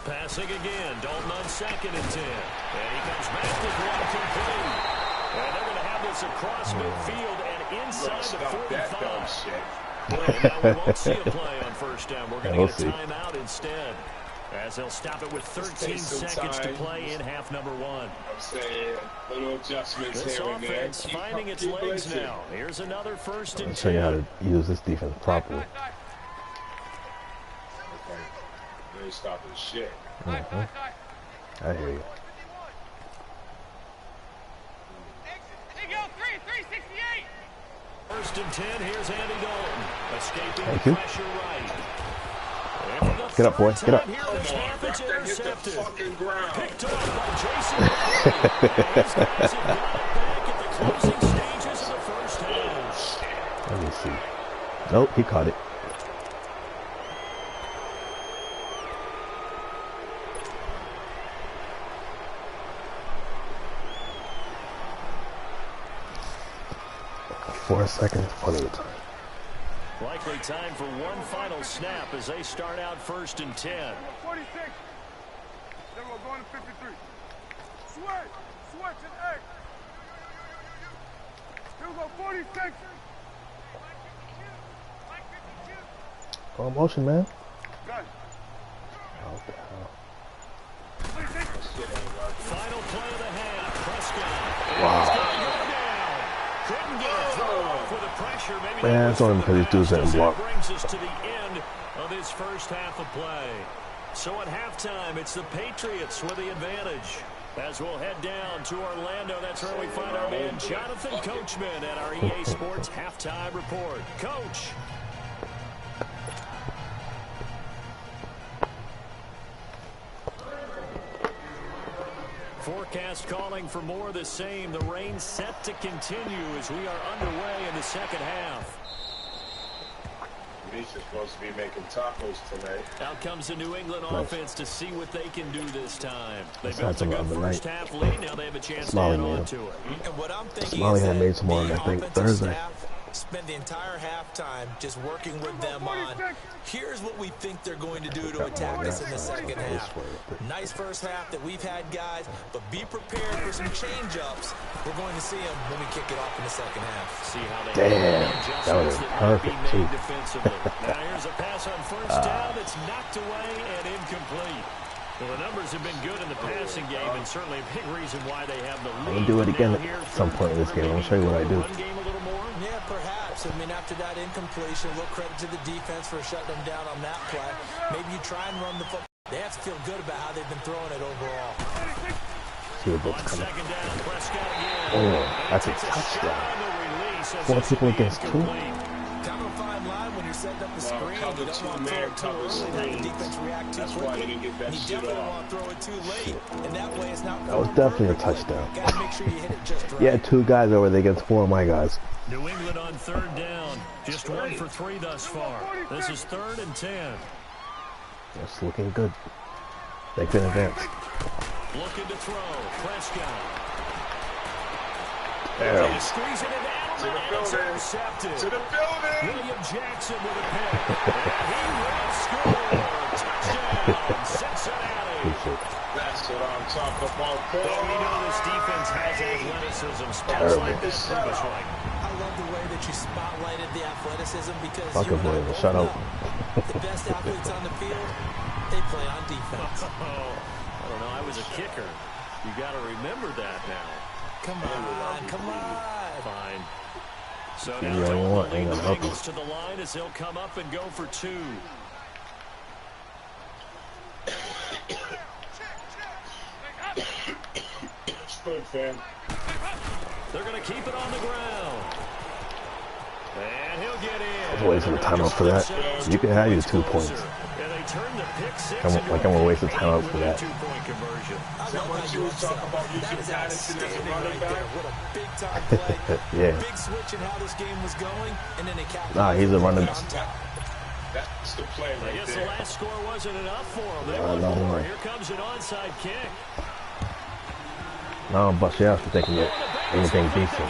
Speaker 2: Passing again, Dalton on 2nd and 10. And he comes back with one complete. And they're going to have this across midfield and inside the 45. And now we won't see a play on first down. We're going to get a timeout instead, as they'll stop it with 13 seconds to play in half number 1.
Speaker 5: I'm saying little adjustments
Speaker 2: This
Speaker 5: here and there.
Speaker 2: offense finding its legs now. Here's another 1st and
Speaker 1: I'll show you how
Speaker 2: 10.
Speaker 1: to use this defense properly.
Speaker 5: Okay. They ain't stopping shit.
Speaker 1: I hear you.
Speaker 4: Here you go, 368.
Speaker 2: 1st and 10, here's Andy Dalton. Escaping
Speaker 1: Thank
Speaker 2: the
Speaker 1: you.
Speaker 2: pressure right. And for the
Speaker 1: Get up, boy.
Speaker 2: third
Speaker 1: Get up.
Speaker 2: time here in this half, it's
Speaker 5: That hit the
Speaker 2: intercepted.
Speaker 5: fucking ground.
Speaker 2: Picked off by Jason Wright. And these guys have got it back at the closing stages of the first half.
Speaker 1: Let me see. Nope, he caught it. Four seconds, plenty of time.
Speaker 2: Likely time for one final snap as they start out 1st and 10.
Speaker 4: 46. Then we're going to 53. Switch and egg. Here we go, 46.
Speaker 1: Go in motion, man.
Speaker 4: Good.
Speaker 1: Oh, the hell.
Speaker 2: Final play of the half. Prescott.
Speaker 1: Wow.
Speaker 2: He's gonna go down. Couldn't get it through with the pressure. Maybe
Speaker 1: Man, it's only because these dudes didn't block.
Speaker 2: Brings us to the end of this first half of play. So at halftime, it's the Patriots with the advantage. As we'll head down to Orlando, that's where we find our man Jonathan Coachman at our EA Sports Halftime Report. Coach. Forecast calling for more of the same. The rain set to continue as we are underway in the second half.
Speaker 5: He's supposed to be making tacos tonight.
Speaker 2: Out comes the New England offense to see what they can do this time. They
Speaker 1: That's
Speaker 2: built a good
Speaker 1: happened
Speaker 2: first
Speaker 1: the
Speaker 2: half lead. Now they have a chance to
Speaker 1: Smalley
Speaker 2: add on
Speaker 1: made
Speaker 2: to it.
Speaker 3: And what I'm thinking
Speaker 1: Smalley
Speaker 3: is
Speaker 1: had made some more,
Speaker 3: the
Speaker 1: I think,
Speaker 3: offensive
Speaker 1: Thursday.
Speaker 3: staff spend the entire halftime just working with them on, here's what we think they're going to do to attack us in the second half. Nice first half that we've had, guys, but be prepared for some change-ups. We're going to see them when we kick it off in the second half.
Speaker 2: See how they
Speaker 1: Damn, that was perfect, too.
Speaker 2: Now here's a pass on first down. It's knocked away and incomplete. Well, the numbers have been good in the passing game, and certainly a big reason why they have the lead.
Speaker 1: I'm going to do it again at some point in this game. I'm going to show you what I do.
Speaker 3: Yeah, perhaps. I mean, after that incompletion, a little credit to the defense for shutting them down on that play. Maybe you try and run the football. They have to feel good about how they've been throwing it overall.
Speaker 1: See what that's coming. Oh, that's a touchdown. 4 people against 2.
Speaker 3: Kind of a fine line when you're setting up the screen. You don't want to throw it too early. Have the defense react too quickly. You definitely don't want to throw it too late. And that way it's not.
Speaker 1: That was definitely a touchdown.
Speaker 3: Gotta make sure you hit it just right.
Speaker 1: Yeah, 2 guys over there against 4 of my guys.
Speaker 2: New England on third down. Just 1 for 3 thus far. This is 3rd and 10.
Speaker 1: That's looking good. They can advance.
Speaker 2: Looking to throw. Prescott.
Speaker 1: Damn.
Speaker 2: Squeeze it in.
Speaker 5: To the building. To the building.
Speaker 2: William Jackson with a pick. And he will score. Touchdown, Cincinnati.
Speaker 5: That's what I'm talking about.
Speaker 2: Well, we know this defense has athleticism. Spots like this prove us right.
Speaker 3: I love the way that you spotlighted the athleticism because
Speaker 1: Fuck
Speaker 3: you
Speaker 1: it,
Speaker 3: and I
Speaker 1: William.
Speaker 3: both
Speaker 1: Shut
Speaker 3: know
Speaker 1: up.
Speaker 3: the best athletes on the field, they play on defense.
Speaker 2: I don't know. I was a kicker. You got to remember that now.
Speaker 3: Come on, come on.
Speaker 2: Fine. So
Speaker 1: You
Speaker 2: now
Speaker 1: know what?
Speaker 2: they'll
Speaker 1: Ain't
Speaker 2: lead the
Speaker 1: gonna help
Speaker 2: Bengals to the line as they'll come up and go for 2.
Speaker 5: Spoon fan.
Speaker 2: They're going to keep it on the ground. And he'll get in.
Speaker 1: I was wasting timeout for that. You can have your 2 points.
Speaker 2: And they turn the pick 6
Speaker 1: I'm going to waste the timeout for that.
Speaker 2: 2-point conversion.
Speaker 3: I love how you
Speaker 5: talk about
Speaker 3: that
Speaker 5: using
Speaker 3: is
Speaker 5: Madison as a
Speaker 3: outstanding
Speaker 5: running
Speaker 3: right
Speaker 5: back.
Speaker 3: there. What a big-time play.
Speaker 1: Yeah.
Speaker 3: Big switch in how this game was going, and then they capitalized.
Speaker 1: Nah, he's a running.
Speaker 5: That's the play
Speaker 2: I
Speaker 5: right
Speaker 2: guess the
Speaker 5: there.
Speaker 2: last score wasn't enough for them. They
Speaker 1: No,
Speaker 2: want
Speaker 1: no,
Speaker 2: more.
Speaker 1: no.
Speaker 2: Here comes an onside kick.
Speaker 1: No, I'm bust you out for thinking that anything decent.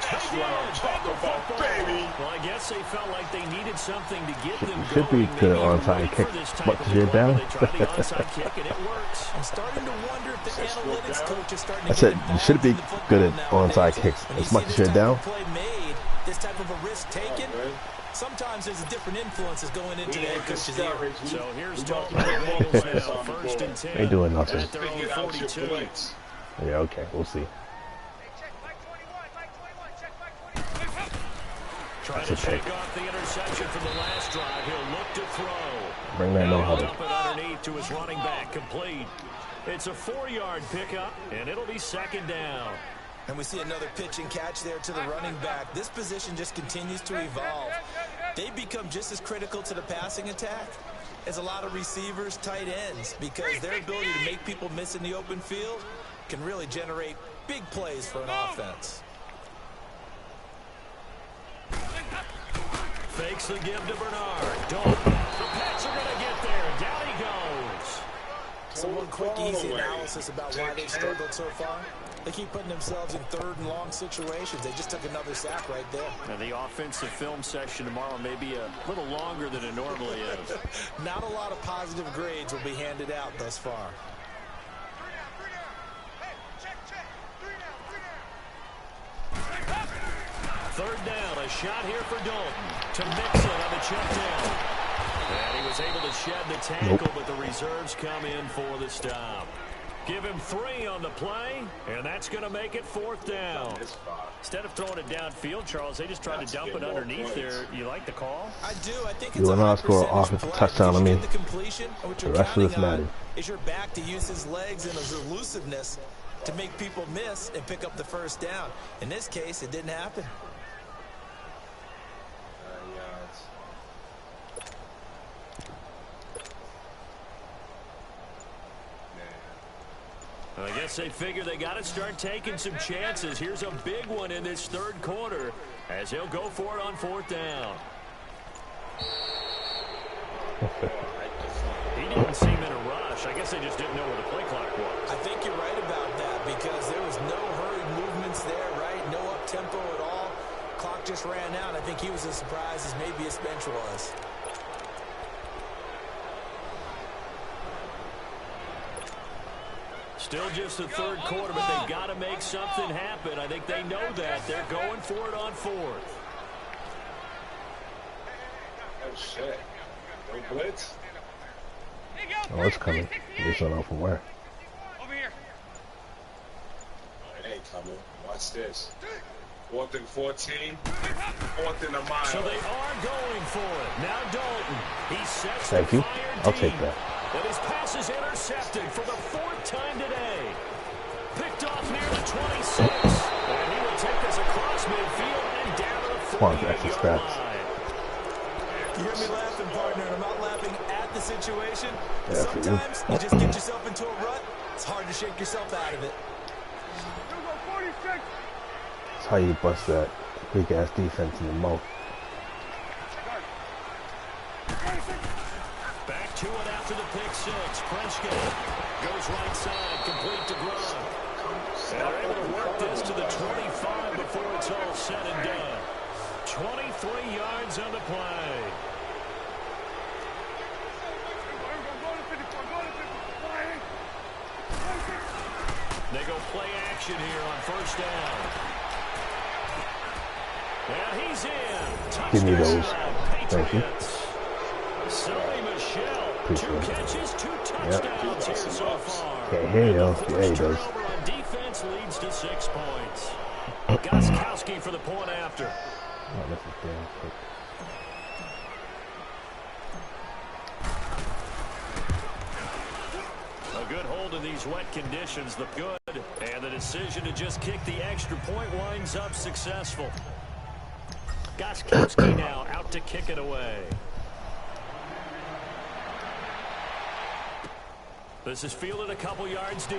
Speaker 5: That's what I'm talking about, baby.
Speaker 2: Well, I guess they felt like they needed something to get them
Speaker 1: Should be
Speaker 2: going.
Speaker 1: good
Speaker 2: Maybe
Speaker 1: onside
Speaker 2: ready
Speaker 1: kick.
Speaker 2: for this type
Speaker 1: But
Speaker 2: of
Speaker 1: you're
Speaker 2: play.
Speaker 1: down.
Speaker 2: They tried the onside kick, and it works.
Speaker 3: I'm starting to wonder if the analytics coach is starting to
Speaker 1: I said
Speaker 3: get
Speaker 1: you should be
Speaker 3: involved
Speaker 1: good
Speaker 3: in
Speaker 1: at
Speaker 3: the football
Speaker 1: onside
Speaker 3: nowadays.
Speaker 1: kicks.
Speaker 3: When
Speaker 1: As
Speaker 3: you
Speaker 1: much
Speaker 3: see
Speaker 1: as
Speaker 3: this
Speaker 1: you're
Speaker 3: type
Speaker 1: down.
Speaker 3: of play made, this type of a risk taken, sometimes there's a different influences going into the head coach's ear.
Speaker 2: So here's Dalton Bengals now, 1st and 10.
Speaker 1: Ain't doing nothing.
Speaker 2: At their own 42.
Speaker 1: Yeah, okay, we'll see.
Speaker 2: Trying to shake off the interception from the last drive. He'll look to throw.
Speaker 1: Bring that no huddle.
Speaker 2: Up and underneath to his running back, complete. It's a 4-yard pickup, and it'll be 2nd down.
Speaker 3: And we see another pitch and catch there to the running back. This position just continues to evolve. They become just as critical to the passing attack as a lot of receivers, tight ends, because their ability to make people miss in the open field can really generate big plays for an offense.
Speaker 2: Fakes the give to Bernard. Dalton. The Pats are going to get there. Down he goes.
Speaker 3: So one quick, easy analysis about why they've struggled so far. They keep putting themselves in 3rd and long situations. They just took another sack right there.
Speaker 2: Now the offensive film session tomorrow may be a little longer than it normally is.
Speaker 3: Not a lot of positive grades will be handed out thus far.
Speaker 2: Third down, a shot here for Dalton to Mixon on the check down. And he was able to shed the tackle, but the reserves come in for the stop. Give him 3 on the play, and that's going to make it 4th down. Instead of throwing it downfield, Charles, they just tried to dump it underneath there. You like the call?
Speaker 3: I do. I think
Speaker 1: You will not score an offensive touchdown. I mean,
Speaker 3: the
Speaker 1: rest of this Madden
Speaker 3: is your back to use his legs and his elusiveness to make people miss and pick up the first down. In this case, it didn't happen.
Speaker 2: I guess they figure they got to start taking some chances. Here's a big one in this 3rd quarter as he'll go for it on 4th down. He didn't seem in a rush. I guess they just didn't know where the play clock was.
Speaker 3: I think you're right about that because there was no hurried movements there, right? No up-tempo at all. Clock just ran out. I think he was as surprised as maybe his bench was.
Speaker 2: Still just the 3rd quarter, but they've got to make something happen. I think they know that. They're going for it on 4th.
Speaker 5: Oh, shit. No blitz?
Speaker 1: Oh, it's coming. They just don't know from where.
Speaker 4: Over here.
Speaker 5: It ain't coming. Watch this. 4th and 14. 4th and a mile.
Speaker 2: So they are going for it. Now Dalton. He sets
Speaker 1: Thank
Speaker 2: the
Speaker 1: you.
Speaker 2: fire
Speaker 1: I'll
Speaker 2: deep.
Speaker 1: take that.
Speaker 2: And his pass is intercepted for the 4th time today. Picked off near the 26. And he will take this across midfield and down to the 48-yard line.
Speaker 3: You hear me laughing, partner, and I'm not laughing at the situation.
Speaker 1: Yeah,
Speaker 3: Sometimes you just get yourself into a rut. It's hard to shake yourself out of it.
Speaker 1: That's how you bust that big-ass defense in the mouth.
Speaker 2: Back to it after the pick 6. Prescott goes right side, complete to Gronk. And they're able to work this to the 25 before it's all said and done. 23 yards on the play. They go play action here on 1st down. And he's in. Touchdown.
Speaker 1: Give me those. Thank you.
Speaker 2: Sonny Michel,
Speaker 1: Appreciate
Speaker 2: 2 catches, 2 touchdowns here so far.
Speaker 1: Can't hear you. Yeah, he does.
Speaker 2: Turnover on defense leads to 6 points. Gostkowski for the point after.
Speaker 1: Oh, this is damn quick.
Speaker 2: A good hold in these wet conditions, the good. And the decision to just kick the extra point winds up successful. Gostkowski now out to kick it away. This is fielded a couple yards deep.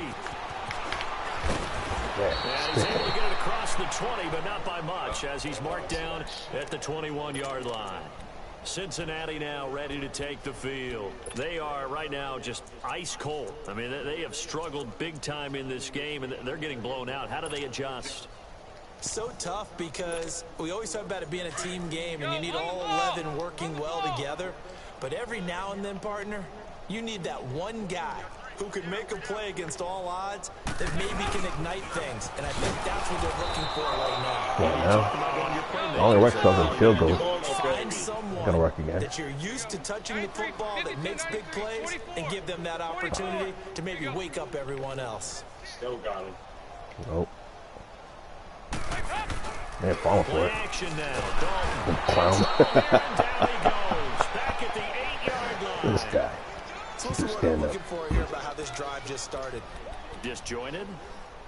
Speaker 2: And he's able to get it across the 20, but not by much, as he's marked down at the 21-yard line. Cincinnati now ready to take the field. They are right now just ice cold. I mean, they have struggled big time in this game, and they're getting blown out. How do they adjust?
Speaker 3: So tough because we always talk about it being a team game, and you need all 11 working well together. But every now and then, partner, you need that one guy who could make a play against all odds that maybe can ignite things. And I think that's what they're looking for right now.
Speaker 1: Yeah, now. Only works on field goal.
Speaker 3: Find someone
Speaker 1: Gonna work again.
Speaker 3: that you're used to touching the football that makes big plays and give them that opportunity to maybe wake up everyone else.
Speaker 5: Still got him.
Speaker 1: Nope. Man, falling for it.
Speaker 2: Action now. Dalton.
Speaker 1: Clown.
Speaker 2: Down he goes. Back at the 8-yard line.
Speaker 1: This guy.
Speaker 3: So this is what I'm looking for here about how this drive just started.
Speaker 2: Disjointed.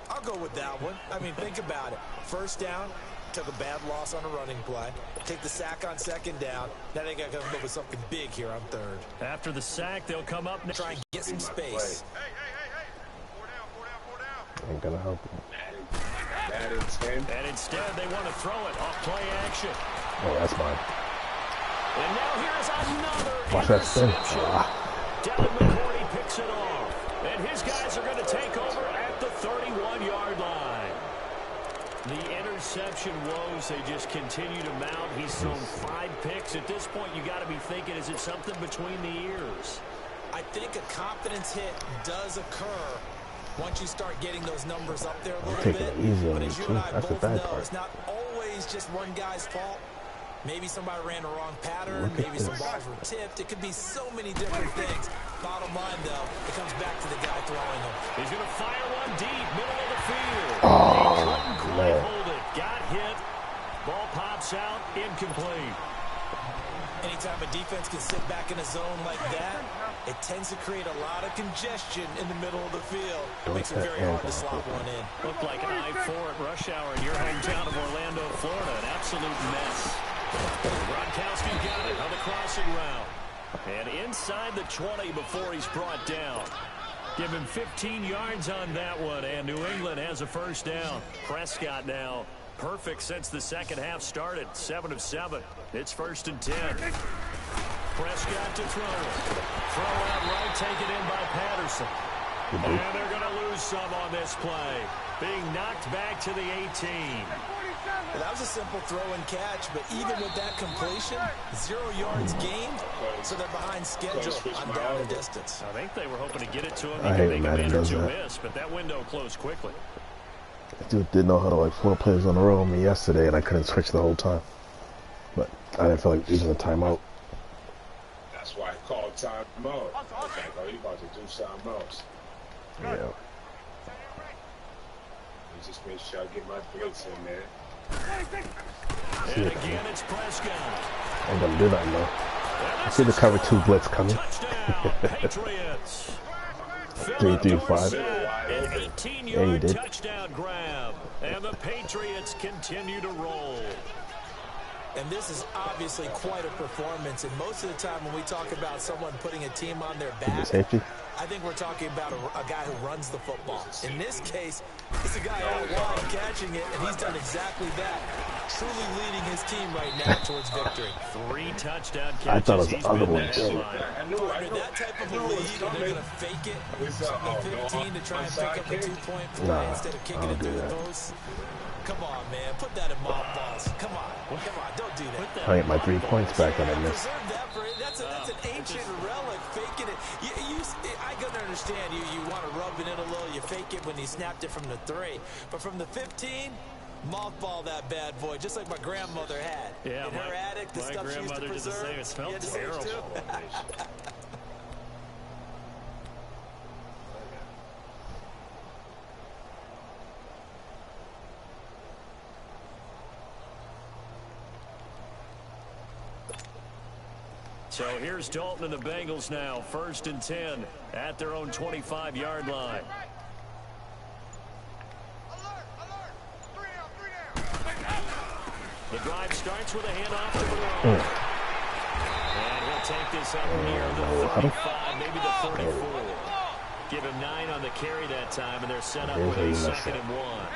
Speaker 3: I'll go with that one. I mean, think about it. 1st down, took a bad loss on a running play. Take the sack on 2nd down. Now they got to come up with something big here on 3rd.
Speaker 2: After the sack, they'll come up next.
Speaker 3: Try and get some space.
Speaker 1: Ain't gonna help him.
Speaker 2: And instead, they want to throw it off play action.
Speaker 1: Oh, that's mine.
Speaker 2: And now here's another
Speaker 1: Watch that spin.
Speaker 2: interception. Devin McCourty picks it off. And his guys are going to take over at the 31-yard line. The interception woes, they just continue to mount. He's thrown 5 picks. At this point, you got to be thinking, is it something between the ears?
Speaker 3: I think a confidence hit does occur once you start getting those numbers up there a little bit.
Speaker 1: Taking it easy on
Speaker 3: But
Speaker 1: me,
Speaker 3: as you
Speaker 1: too.
Speaker 3: and I
Speaker 1: That's the
Speaker 3: both
Speaker 1: bad
Speaker 3: know,
Speaker 1: part.
Speaker 3: it's not always just one guy's fault. Maybe somebody ran the wrong pattern. Maybe some balls were tipped. It could be so many different things. Bottom line, though, it comes back to the guy throwing them.
Speaker 2: He's going to fire one deep, middle of the field.
Speaker 1: Oh,
Speaker 2: he couldn't quite
Speaker 1: man.
Speaker 2: hold it. Got hit. Ball pops out, incomplete.
Speaker 3: Anytime a defense can sit back in a zone like that, it tends to create a lot of congestion in the middle of the field. It makes it very hard to slot one in.
Speaker 2: Looked like I-4 at rush hour in your hometown of Orlando, Florida. An absolute mess. Gronkowski got it on the crossing route. And inside the 20 before he's brought down. Give him 15 yards on that one, and New England has a first down. Prescott now perfect since the second half started. 7 of 7. It's 1st and 10. Prescott to throw it. Throw out right, taken in by Patterson. And they're going to lose some on this play. Being knocked back to the 18.
Speaker 3: Well, that was a simple throw and catch, but even with that completion, 0 yards gained, so they're behind schedule on down and distance.
Speaker 2: I think they were hoping to get it to him.
Speaker 1: I hate Madden does that.
Speaker 2: Miss, but that window closed quickly.
Speaker 1: Dude didn't know how to like 4 plays on a row on me yesterday, and I couldn't switch the whole time. But I didn't feel like using a timeout.
Speaker 5: That's why I called timeout. I was like, oh, you about to do something else.
Speaker 1: Yeah.
Speaker 5: You just make sure I get my blitz in there.
Speaker 2: And again, it's Prescott.
Speaker 1: I ain't gonna do nothing though. I see the cover 2 blitz coming.
Speaker 2: Touchdown, Patriots.
Speaker 1: 3-5.
Speaker 2: An 18-yard touchdown grab. And the Patriots continue to roll.
Speaker 3: And this is obviously quite a performance. And most of the time when we talk about someone putting a team on their back,
Speaker 1: Safety.
Speaker 3: I think we're talking about a guy who runs the football. In this case, it's a guy out wide catching it, and he's done exactly that. Truly leading his team right now towards victory.
Speaker 2: 3 touchdown catches.
Speaker 1: I thought it was the other one.
Speaker 3: Partner, that type of a lead, and they're going to fake it from the 15 to try and pick up a 2-point play instead of kicking it through the post. Come on, man. Put that in mothballs. Come on. Don't do that.
Speaker 1: I get my 3 points back that I missed.
Speaker 3: That's an ancient relic, faking it. I can understand you want to rub it in a little. You fake it when you snapped it from the 3. But from the 15, mothball that bad boy, just like my grandmother had.
Speaker 2: Yeah,
Speaker 3: in her attic, the stuff she used to preserve.
Speaker 2: Did the same. It smelled terrible. So here's Dalton and the Bengals now. 1st and 10 at their own 25-yard line. The drive starts with a handoff to the right. And he'll take this up near the 35, maybe the 34. Give him 9 on the carry that time, and they're set up with a 2nd and 1.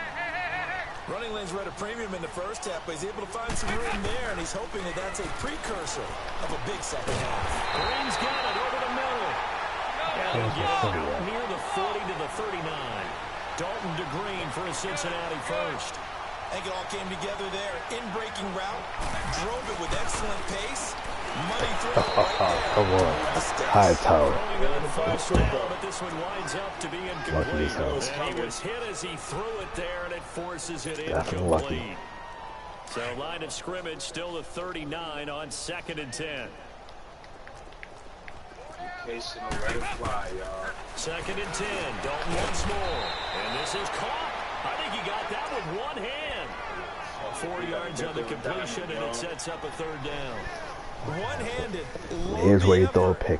Speaker 3: Running lanes were at a premium in the first half, but he's able to find some room there, and he's hoping that that's a precursor of a big second half.
Speaker 2: Green's got it over the middle. And he'll get it out near the 40 to the 39. Dalton to Green for a Cincinnati first.
Speaker 3: I think it all came together there. In-breaking route, drove it with excellent pace. Money throw right there.
Speaker 1: Come on. High tower.
Speaker 2: But this one winds up to be incomplete. And he was hit as he threw it there, and it forces it incomplete. So line of scrimmage still the 39 on 2nd and 10.
Speaker 5: Patient and let it fly, y'all.
Speaker 2: 2nd and 10. Dalton once more. And this is caught. I think he got that with one hand. 4 yards on the completion, and it sets up a 3rd down.
Speaker 3: One-handed.
Speaker 1: Here's where you throw a pick.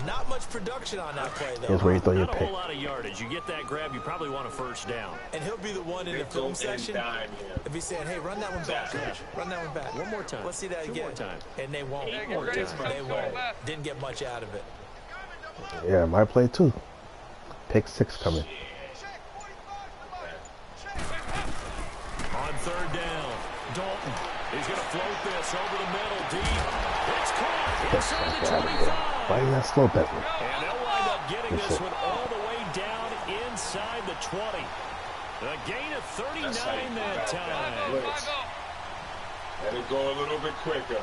Speaker 3: Not much production on that play, though.
Speaker 1: Here's where you throw your
Speaker 2: Not a
Speaker 1: pick.
Speaker 2: whole lot of yardage. You get that grab, you probably want a 1st down.
Speaker 3: And he'll be the one in the film session. If he's saying, hey, run that one back, coach. Run that one back.
Speaker 2: One more time.
Speaker 3: Let's see that again.
Speaker 2: 2 more times.
Speaker 3: And they won't.
Speaker 2: 8 more times.
Speaker 3: They won't. Didn't get much out of it.
Speaker 1: Yeah, my play too. Pick 6 coming.
Speaker 2: On 3rd down, Dalton. He's going to float this over the middle, deep. It's caught inside the 25.
Speaker 1: Why is that slow, Bentley?
Speaker 2: And they'll wind up getting this one all the way down inside the 20. A gain of 39 that time.
Speaker 5: Let it go a little bit quicker.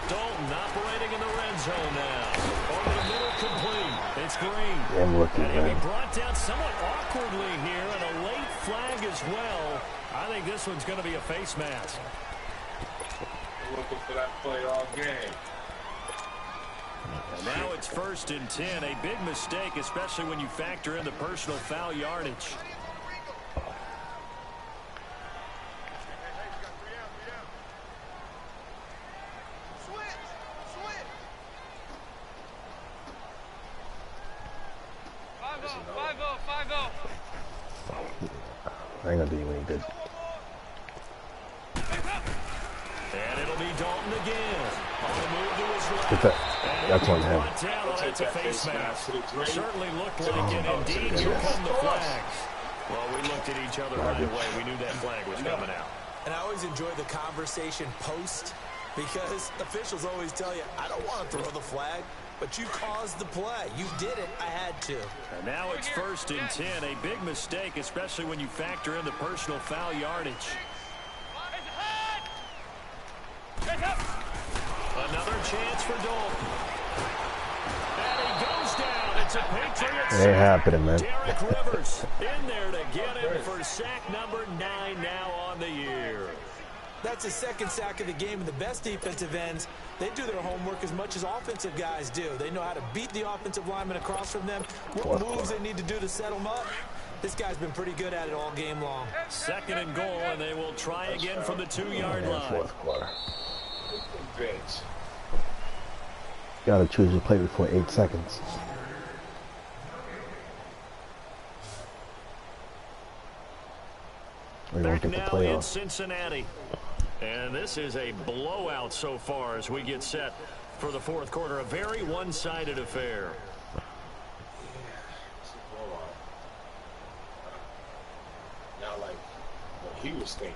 Speaker 2: Dalton operating in the red zone now. Over the middle, complete. It's Green.
Speaker 1: Damn rookie,
Speaker 2: and he'll
Speaker 1: man.
Speaker 2: be brought down somewhat awkwardly here, and a late flag as well. I think this one's going to be a face mask.
Speaker 5: Looking for that play all game.
Speaker 2: And now it's 1st and 10. A big mistake, especially when you factor in the personal foul yardage.
Speaker 1: I ain't gonna do you any good.
Speaker 2: And it'll be Dalton again. On the move to his left.
Speaker 1: Get that. That's on him.
Speaker 2: It's a face mask. Certainly looked like it. Indeed, here come the flags. Well, we looked at each other right away. We knew that flag was coming out.
Speaker 3: And I always enjoy the conversation post because officials always tell you, I don't want to throw the flag, but you caused the play. You did it. I had to.
Speaker 2: And now it's 1st and 10. A big mistake, especially when you factor in the personal foul yardage. Another chance for Dalton. And he goes down. It's a Patriots.
Speaker 1: It ain't happening, man.
Speaker 2: Derek Rivers in there to get him for sack number 9 now on the year.
Speaker 3: That's his 2nd sack of the game, and the best defensive ends, they do their homework as much as offensive guys do. They know how to beat the offensive lineman across from them, what moves they need to do to set them up. This guy's been pretty good at it all game long.
Speaker 2: 2nd and goal, and they will try again from the 2-yard line.
Speaker 1: 4th quarter.
Speaker 5: Bench.
Speaker 1: Gotta choose your play before 8 seconds. We don't
Speaker 2: Back
Speaker 1: get the
Speaker 2: now
Speaker 1: play
Speaker 2: in
Speaker 1: off.
Speaker 2: Cincinnati. And this is a blowout so far as we get set for the 4th quarter. A very one-sided affair.
Speaker 5: Not like what he was thinking.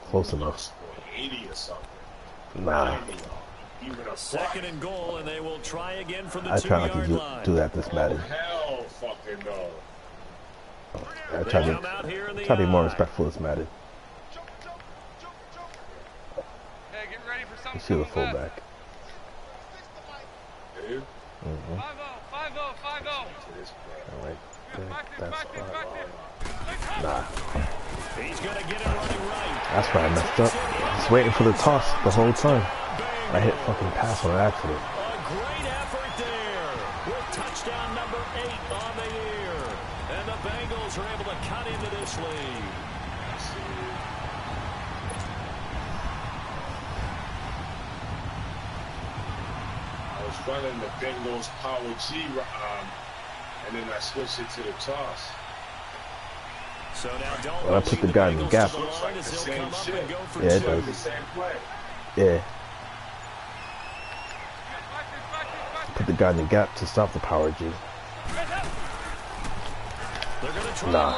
Speaker 1: Close enough.
Speaker 5: 80 or something.
Speaker 1: Nah.
Speaker 5: Even a
Speaker 2: 2nd and goal, and they will try again from the
Speaker 1: I try not
Speaker 2: 2-yard
Speaker 1: to
Speaker 2: line.
Speaker 1: do that this Madden.
Speaker 5: hell fucking no.
Speaker 1: I try to be more respectful this Madden.
Speaker 4: Hey, get ready for something.
Speaker 1: You see the fullback.
Speaker 5: Dude.
Speaker 4: 5-0, 5-0, 5-0.
Speaker 1: Alright. That's fine.
Speaker 4: Nah.
Speaker 2: He's going to get it running right.
Speaker 1: That's why I messed up. Just waiting for the toss the whole time. I hit fucking pass on accident.
Speaker 2: A great effort there with touchdown number 8 on the year. And the Bengals are able to cut into this lead.
Speaker 5: I was running the Bengals Power G, and then I switched it to the toss.
Speaker 2: So now Dalton
Speaker 1: Well, I put the guy in the gap.
Speaker 5: Looks like the same shit.
Speaker 1: Yeah, it
Speaker 5: The
Speaker 1: does.
Speaker 5: same play.
Speaker 1: Yeah. Put the guy in the gap to stop the power G.
Speaker 2: They're going to try
Speaker 1: Nah.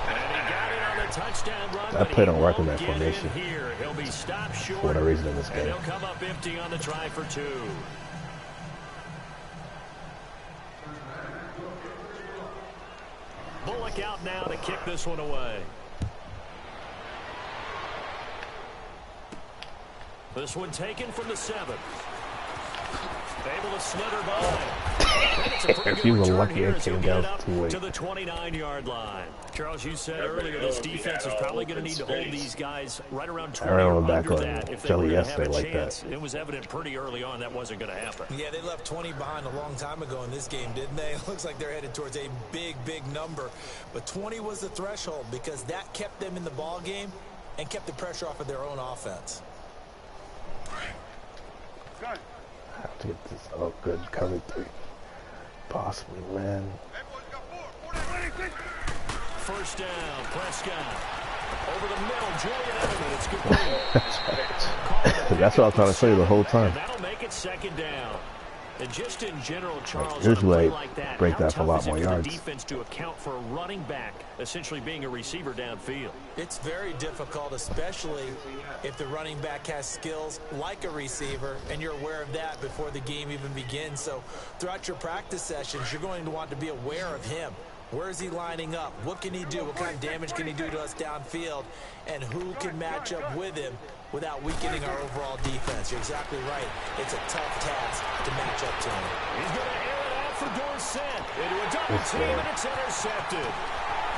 Speaker 2: and he got it on the touchdown run.
Speaker 1: That
Speaker 2: but
Speaker 1: play
Speaker 2: he
Speaker 1: don't work in
Speaker 2: won't
Speaker 1: that
Speaker 2: get
Speaker 1: formation.
Speaker 2: Here. He'll be stopped short.
Speaker 1: For whatever reason in this
Speaker 2: And
Speaker 1: game.
Speaker 2: he'll come up empty on the try for 2. Bullock out now to kick this one away. This one taken from the 7. Able to slither by.
Speaker 1: If you were lucky, it came down too late.
Speaker 2: To the 29-yard line. Charles, you said earlier this defense is probably going to need to hold these guys right around 20
Speaker 1: I ran
Speaker 2: or
Speaker 1: on back
Speaker 2: under
Speaker 1: on
Speaker 2: that if they
Speaker 1: Jelly
Speaker 2: were going to have
Speaker 1: yesterday
Speaker 2: a
Speaker 1: like
Speaker 2: chance.
Speaker 1: that.
Speaker 2: It was evident pretty early on that wasn't going to happen.
Speaker 3: Yeah, they left 20 behind a long time ago in this game, didn't they? It looks like they're headed towards a big, big number. But 20 was the threshold because that kept them in the ball game and kept the pressure off of their own offense.
Speaker 4: Good.
Speaker 1: I have to get this. Oh, good. Cover 3. Possibly, man.
Speaker 2: First down, Prescott. Over the middle, Julian Edelman. It's complete.
Speaker 1: That's what I was trying to tell you the whole time.
Speaker 2: And that'll make it 2nd down. And just in general, Charles,
Speaker 1: Usually
Speaker 2: on a play like that,
Speaker 1: break
Speaker 2: how
Speaker 1: that for a
Speaker 2: tough
Speaker 1: lot
Speaker 2: is it
Speaker 1: more
Speaker 2: for the
Speaker 1: yards.
Speaker 2: defense to account for a running back essentially being a receiver downfield?
Speaker 3: It's very difficult, especially if the running back has skills like a receiver, and you're aware of that before the game even begins. So throughout your practice sessions, you're going to want to be aware of him. Where is he lining up? What can he do? What kind of damage can he do to us downfield? And who can match up with him without weakening our overall defense? You're exactly right. It's a tough task to match up to him.
Speaker 2: He's going to air it out for Dorsett into a double team, and it's intercepted.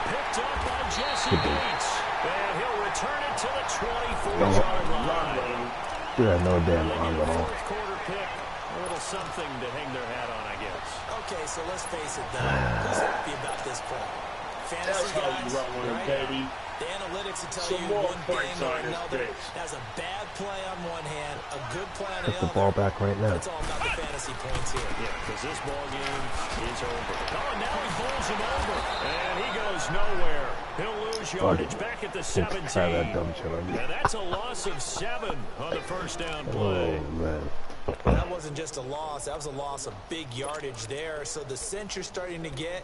Speaker 2: Picked up by Jesse Bates. And he'll return it to the 24-yard line.
Speaker 1: Dude had no damn arm at all.
Speaker 2: Fourth quarter pick. A little something to hang their hat on, I guess.
Speaker 3: Okay, so let's face it, though. Who's happy about this point? Fantasy guys, right? The analytics will tell you one thing or another. That's a bad play on one hand, a good play on the other.
Speaker 1: Put the ball back right now.
Speaker 3: It's all about the fantasy points here.
Speaker 2: Yeah, because this ball game is over. Oh, and now he pulls him over. And he goes nowhere. He'll lose yardage back at the 17. And that's a loss of 7 on the first down play.
Speaker 1: Oh, man.
Speaker 3: That wasn't just a loss. That was a loss of big yardage there. So the sense you're starting to get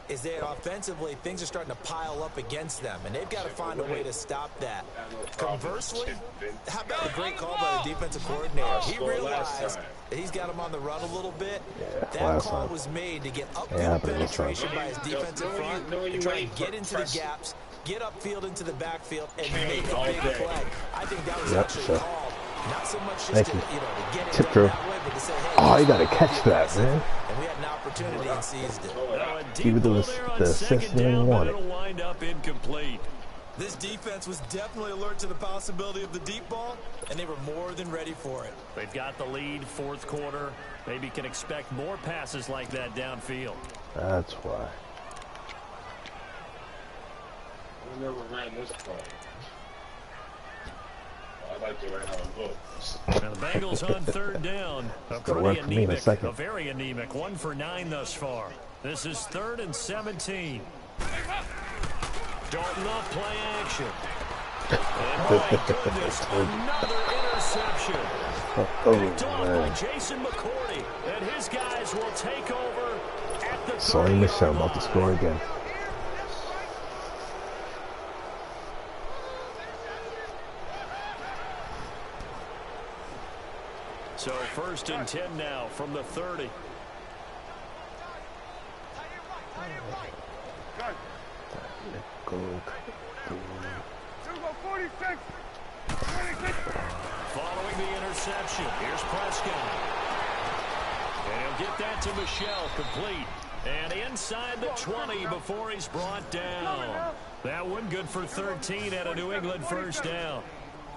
Speaker 3: is that offensively, things are starting to pile up against them, and they've got to find a way to stop that. Conversely, how about a great call by the defensive coordinator? He realized that he's got him on the run a little bit. That call was made to get upfield penetration by his defensive front to try and get into the gaps, get upfield into the backfield, and make a big play. I think that was actually called. Not so much just to, to get it done that way, but to say, hey,
Speaker 1: oh, you got to catch that, man.
Speaker 3: And we had an opportunity and seized it.
Speaker 1: Keep it to the assist and then won it.
Speaker 2: Wind up incomplete.
Speaker 3: This defense was definitely alert to the possibility of the deep ball, and they were more than ready for it.
Speaker 2: They've got the lead, fourth quarter. Maybe can expect more passes like that downfield.
Speaker 1: That's why.
Speaker 5: We never ran this play. I like the way how it looks.
Speaker 2: Now the Bengals on third down. A very anemic. 1 for 9 thus far. This is 3rd and 17. Dalton off play action. And my goodness, another interception. Picked off by Jason McCourty. And his guys will take over at the 30-yard line.
Speaker 1: Sonny Michel about to score again.
Speaker 2: So 1st and 10 now from the 30. Following the interception, here's Prescott. And he'll get that to Michel, complete. And inside the 20 before he's brought down. That one good for 13 at a New England first down.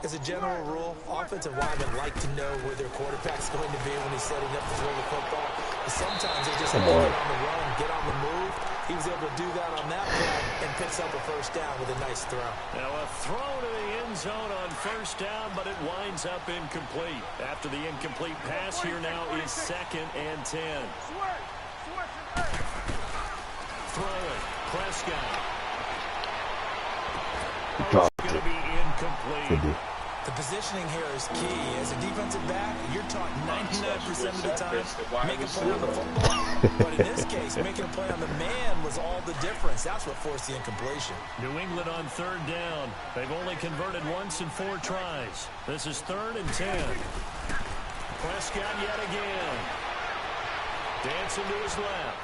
Speaker 3: As a general rule, offensive linemen like to know where their quarterback's going to be when he's setting up to throw the football. But sometimes they just have to get on the run, get on the move. He was able to do that on that play and picks up a first down with a nice throw.
Speaker 2: Now a throw to the end zone on first down, but it winds up incomplete. After the incomplete pass, here now is 2nd and 10. Throwing, Prescott.
Speaker 1: Dropped
Speaker 2: going to be incomplete.
Speaker 3: The positioning here is key. As a defensive back, you're taught 99% of the time, make a play on the football. But in this case, making a play on the man was all the difference. That's what forced the incompletion.
Speaker 2: New England on 3rd down. They've only converted once in 4 tries. This is 3rd and 10. Prescott yet again. Dancing to his left.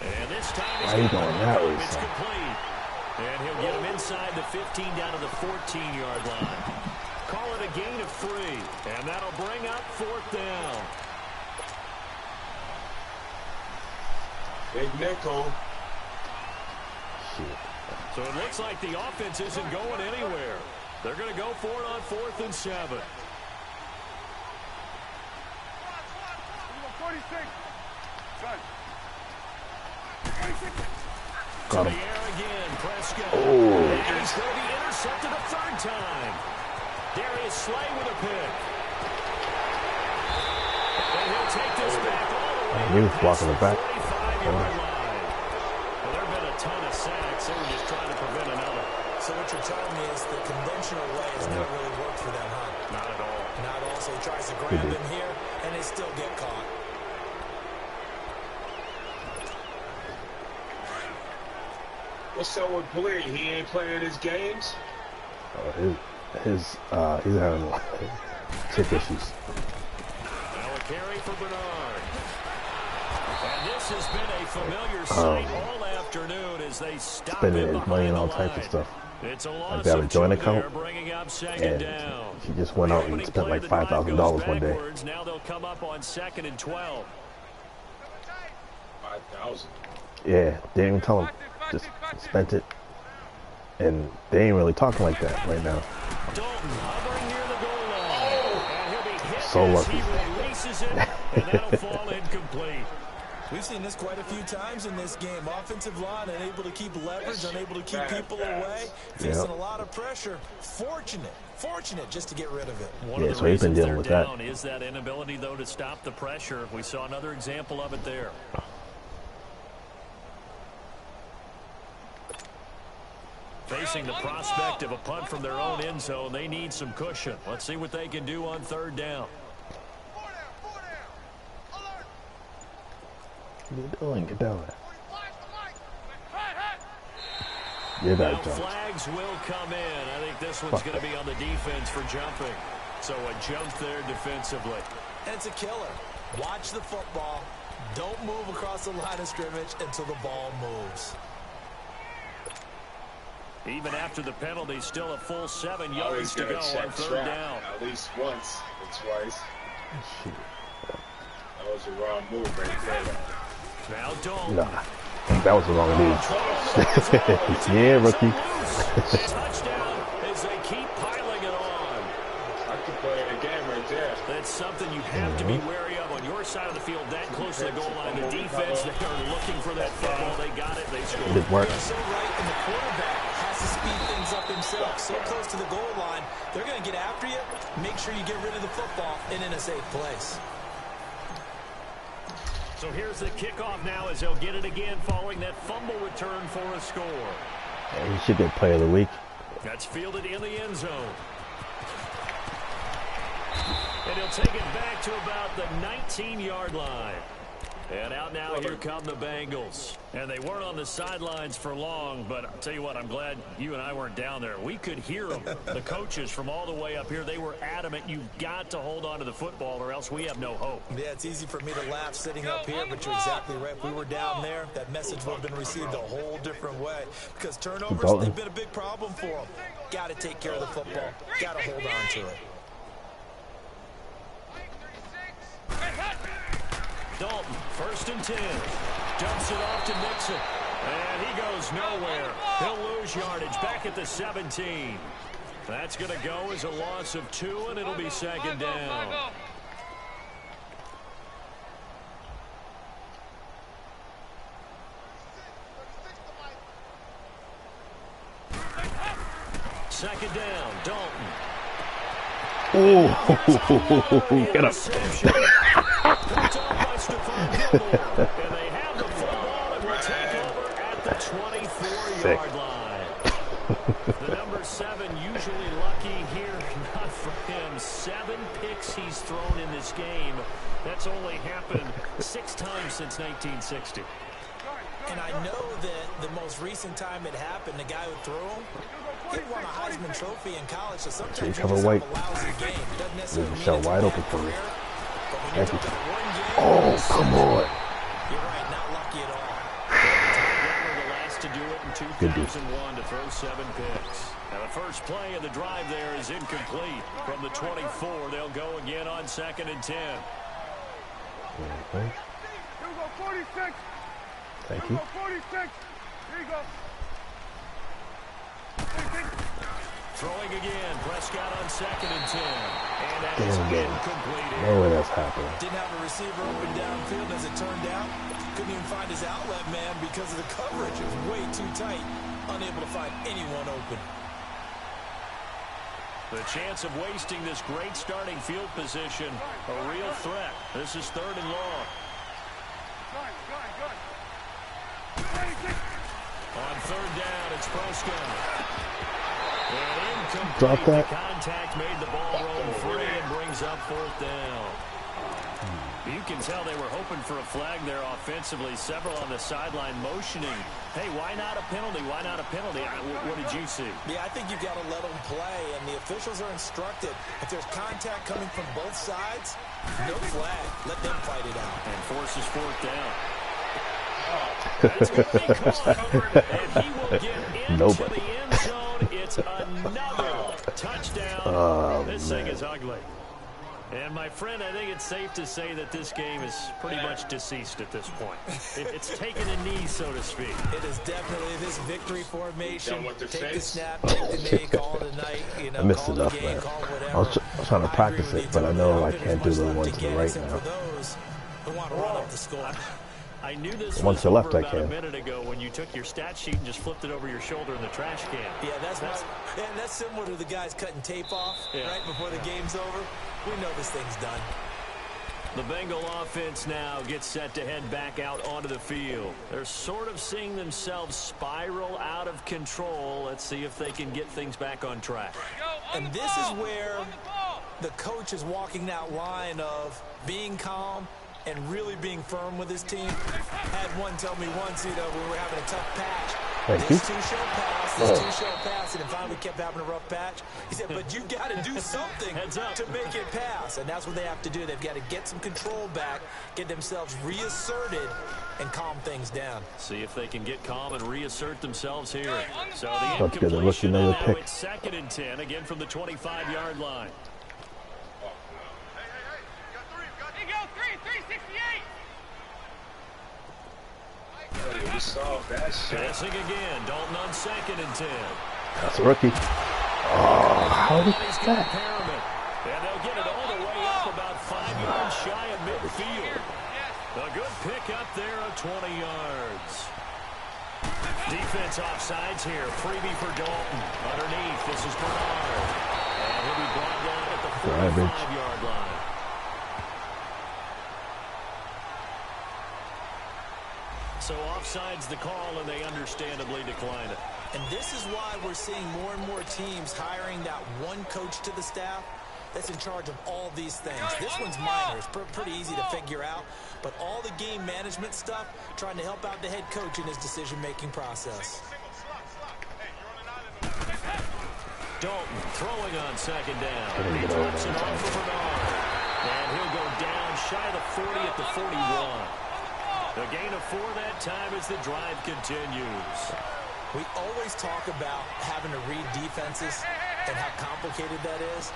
Speaker 2: And this time he's going it's complete. And he'll get him inside the 15 down to the 14-yard line. Call it a gain of 3. And that'll bring up 4th down.
Speaker 5: Big nickel.
Speaker 2: So it looks like the offense isn't going anywhere. They're going to go for it on 4th and 7.
Speaker 4: 46.
Speaker 2: To the air again, Prescott. And he's going to be intercepted a 3rd time. Darius Slay with a pick. And he'll take this back all the way.
Speaker 1: He was blocking the back.
Speaker 2: 45-yard line. Well, there have been a ton of sacks. They were just trying to prevent another.
Speaker 3: So what you're telling me is the conventional way has not really worked for them, huh?
Speaker 2: Not at all.
Speaker 3: Not at all. So he tries to grab him here, and they still get caught.
Speaker 5: What's up with Blee? He ain't playing his games?
Speaker 1: He's having a lot of chip issues.
Speaker 2: Now a carry for Bernard. And this has been a familiar sight all afternoon as they stop
Speaker 1: spending
Speaker 2: him
Speaker 1: his money and
Speaker 2: behind
Speaker 1: all
Speaker 2: the
Speaker 1: types of
Speaker 2: line.
Speaker 1: stuff.
Speaker 2: It's a
Speaker 1: Like
Speaker 2: loss
Speaker 1: they have a
Speaker 2: of
Speaker 1: joint
Speaker 2: 2 there,
Speaker 1: account,
Speaker 2: bringing up second
Speaker 1: and
Speaker 2: down.
Speaker 1: he just went out and
Speaker 2: Opening
Speaker 1: spent
Speaker 2: play
Speaker 1: like
Speaker 2: of the drive
Speaker 1: $5,000
Speaker 2: goes
Speaker 1: one day.
Speaker 2: backwards. Now they'll come up on 2nd and 12.
Speaker 5: 5,000.
Speaker 1: Yeah, they didn't even tell him. Just spent it. And they ain't really talking like that right now.
Speaker 2: Dalton hovering near the goal line. And he'll be hit
Speaker 1: So
Speaker 2: as
Speaker 1: lucky.
Speaker 2: he releases it, and that'll fall incomplete.
Speaker 3: We've seen this quite a few times in this game. Offensive line unable to keep leverage, unable to keep people away, facing a lot of pressure. Fortunate just to get rid of it.
Speaker 2: One of the
Speaker 1: So he's been
Speaker 2: reasons
Speaker 1: dealing
Speaker 2: they're
Speaker 1: with that.
Speaker 2: down is that inability, though, to stop the pressure. We saw another example of it there. Facing the prospect of a punt from their own end zone, they need some cushion. Let's see what they can do on 3rd down.
Speaker 1: What are you doing? Get down there. Yeah,
Speaker 2: Now
Speaker 1: that jump.
Speaker 2: flags will come in. I think this one's going to be on the defense for jumping. So a jump there defensively.
Speaker 3: And it's a killer. Watch the football. Don't move across the line of scrimmage until the ball moves.
Speaker 2: Even after the penalty, still a full 7 yards
Speaker 5: Always
Speaker 2: to
Speaker 5: gonna
Speaker 2: go
Speaker 5: check
Speaker 2: on 3rd
Speaker 5: trap
Speaker 2: down.
Speaker 5: at least once or twice.
Speaker 1: Shit.
Speaker 5: That was a wrong move right there.
Speaker 2: Now Dalton.
Speaker 1: Nah, that was the wrong move. Yeah, rookie.
Speaker 2: Touchdown as they keep piling it on.
Speaker 5: I could play the game right there.
Speaker 2: That's something you have to be wary of on your side of the field, that close to the goal line. The defense, they are looking for that football. They got it. They scored.
Speaker 1: It didn't work.
Speaker 3: You're so right, and the quarterback has to speed things up himself. So close to the goal line, they're going to get after you. Make sure you get rid of the football and in a safe place.
Speaker 2: So here's the kickoff now as they'll get it again following that fumble return for a score.
Speaker 1: Yeah, he should get player of the week.
Speaker 2: That's fielded in the end zone. And he'll take it back to about the 19-yard line. And out now, here come the Bengals. And they weren't on the sidelines for long, but I'll tell you what, I'm glad you and I weren't down there. We could hear them. The coaches from all the way up here, they were adamant. You've got to hold on to the football or else we have no hope.
Speaker 3: Yeah, it's easy for me to laugh sitting up here, but you're exactly right. If we were down there, that message would have been received a whole different way. Because turnovers, they've been a big problem for them. Got to take care of the football. Got to hold on to it.
Speaker 2: Dalton, 1st and 10. Dumps it off to Nixon. And he goes nowhere. He'll lose yardage back at the 17. That's going to go as a loss of 2, and it'll be 2nd down. Second down, Dalton.
Speaker 1: Oh, get up.
Speaker 2: And they have the football and will take over at the 24-yard line. The number 7 usually lucky here. Not for him. 7 picks he's thrown in this game. That's only happened 6 times since 1960.
Speaker 3: And I know that the most recent time it happened, the guy who threw him, he won a Heisman Trophy in college, so sometimes you just have a lousy game. Doesn't necessarily mean it's
Speaker 1: wide
Speaker 3: a
Speaker 1: open for
Speaker 3: bad
Speaker 1: me.
Speaker 3: career, but when you're talking one game,
Speaker 1: Oh, come on.
Speaker 3: you're right, not lucky at all.
Speaker 2: The last to do it in 2001 to throw 7 picks. Now the first play of the drive there is incomplete. From the 24, they'll go again on 2nd and 10.
Speaker 1: Okay.
Speaker 4: Here we go, 46.
Speaker 1: Thank
Speaker 4: Here we
Speaker 1: you.
Speaker 4: go, 46. Here you go.
Speaker 2: Throwing again, Prescott on 2nd and 10. And that is
Speaker 1: Damn game.
Speaker 2: incomplete.
Speaker 1: No way that's happening.
Speaker 3: Didn't have a receiver open downfield as it turned out. Couldn't even find his outlet man because of the coverage. It was way too tight. Unable to find anyone open.
Speaker 2: The chance of wasting this great starting field position, a real threat. This is 3rd and long. On 3rd down, it's Prescott. And incomplete.
Speaker 1: Drop that.
Speaker 2: The contact made the ball roll free and brings up 4th down. You can tell they were hoping for a flag there offensively. Several on the sideline motioning. Hey, why not a penalty? Why not a penalty? What did you see?
Speaker 3: Yeah, I think you've got to let them play, and the officials are instructed. If there's contact coming from both sides, no flag. Let them fight it out.
Speaker 2: And forces fourth down. That's going to be caught, and he will get into the end zone. It's another touchdown. This thing is ugly. And, my friend, I think it's safe to say that this game is pretty much deceased at this point. It's taken a knee, so to speak.
Speaker 3: It is definitely this victory formation. Take the snap, take the knee, call it a night. You know,
Speaker 1: I missed
Speaker 3: call
Speaker 1: enough,
Speaker 3: the game,
Speaker 1: man.
Speaker 3: call whatever.
Speaker 1: I was trying to practice it, but I know I can't do the one to the right now.
Speaker 3: For those who want to run up the score.
Speaker 2: I knew this
Speaker 1: Once
Speaker 2: was
Speaker 1: to left,
Speaker 2: over
Speaker 1: I
Speaker 2: about
Speaker 1: can.
Speaker 2: a minute ago when you took your stat sheet and just flipped it over your shoulder in the trash can.
Speaker 3: Yeah, that's similar to the guys cutting tape off right before the game's over. We know this thing's done.
Speaker 2: The Bengal offense now gets set to head back out onto the field. They're sort of seeing themselves spiral out of control. Let's see if they can get things back on track.
Speaker 3: And this is where the coach is walking that line of being calm and really being firm with his team. Had one tell me once, you know, when we were having a tough patch, this two shall pass, this two shall pass, and then finally we kept having a rough patch. He said, but you got to do something to make it pass, and that's what they have to do. They've got to get some control back, get themselves reasserted, and calm things down.
Speaker 2: See if they can get calm and reassert themselves here. So the
Speaker 1: That's good. Look, you know the
Speaker 2: now
Speaker 1: pick.
Speaker 2: it's 2nd and 10, again from the 25-yard line.
Speaker 5: We saw that shit.
Speaker 2: Passing again. Dalton on 2nd and 10.
Speaker 1: That's a rookie. Oh, how did he get that?
Speaker 2: And they'll get it all the way up about 5 yards shy of midfield. A good pick up there of 20 yards. Defense offsides here. Freebie for Dalton. Underneath, this is Bernard. And he'll be brought down at the 45-yard line. So offside's the call, and they understandably decline it.
Speaker 3: And this is why we're seeing more and more teams hiring that one coach to the staff that's in charge of all these things. This one's minor. It's pretty easy to figure out. But all the game management stuff, trying to help out the head coach in his decision-making process.
Speaker 2: Dalton throwing on 2nd down. He drops it off for Bernard. And he'll go down shy of the 40 at the 41. A gain of 4 that time as the drive continues.
Speaker 3: We always talk about having to read defenses and how complicated that is.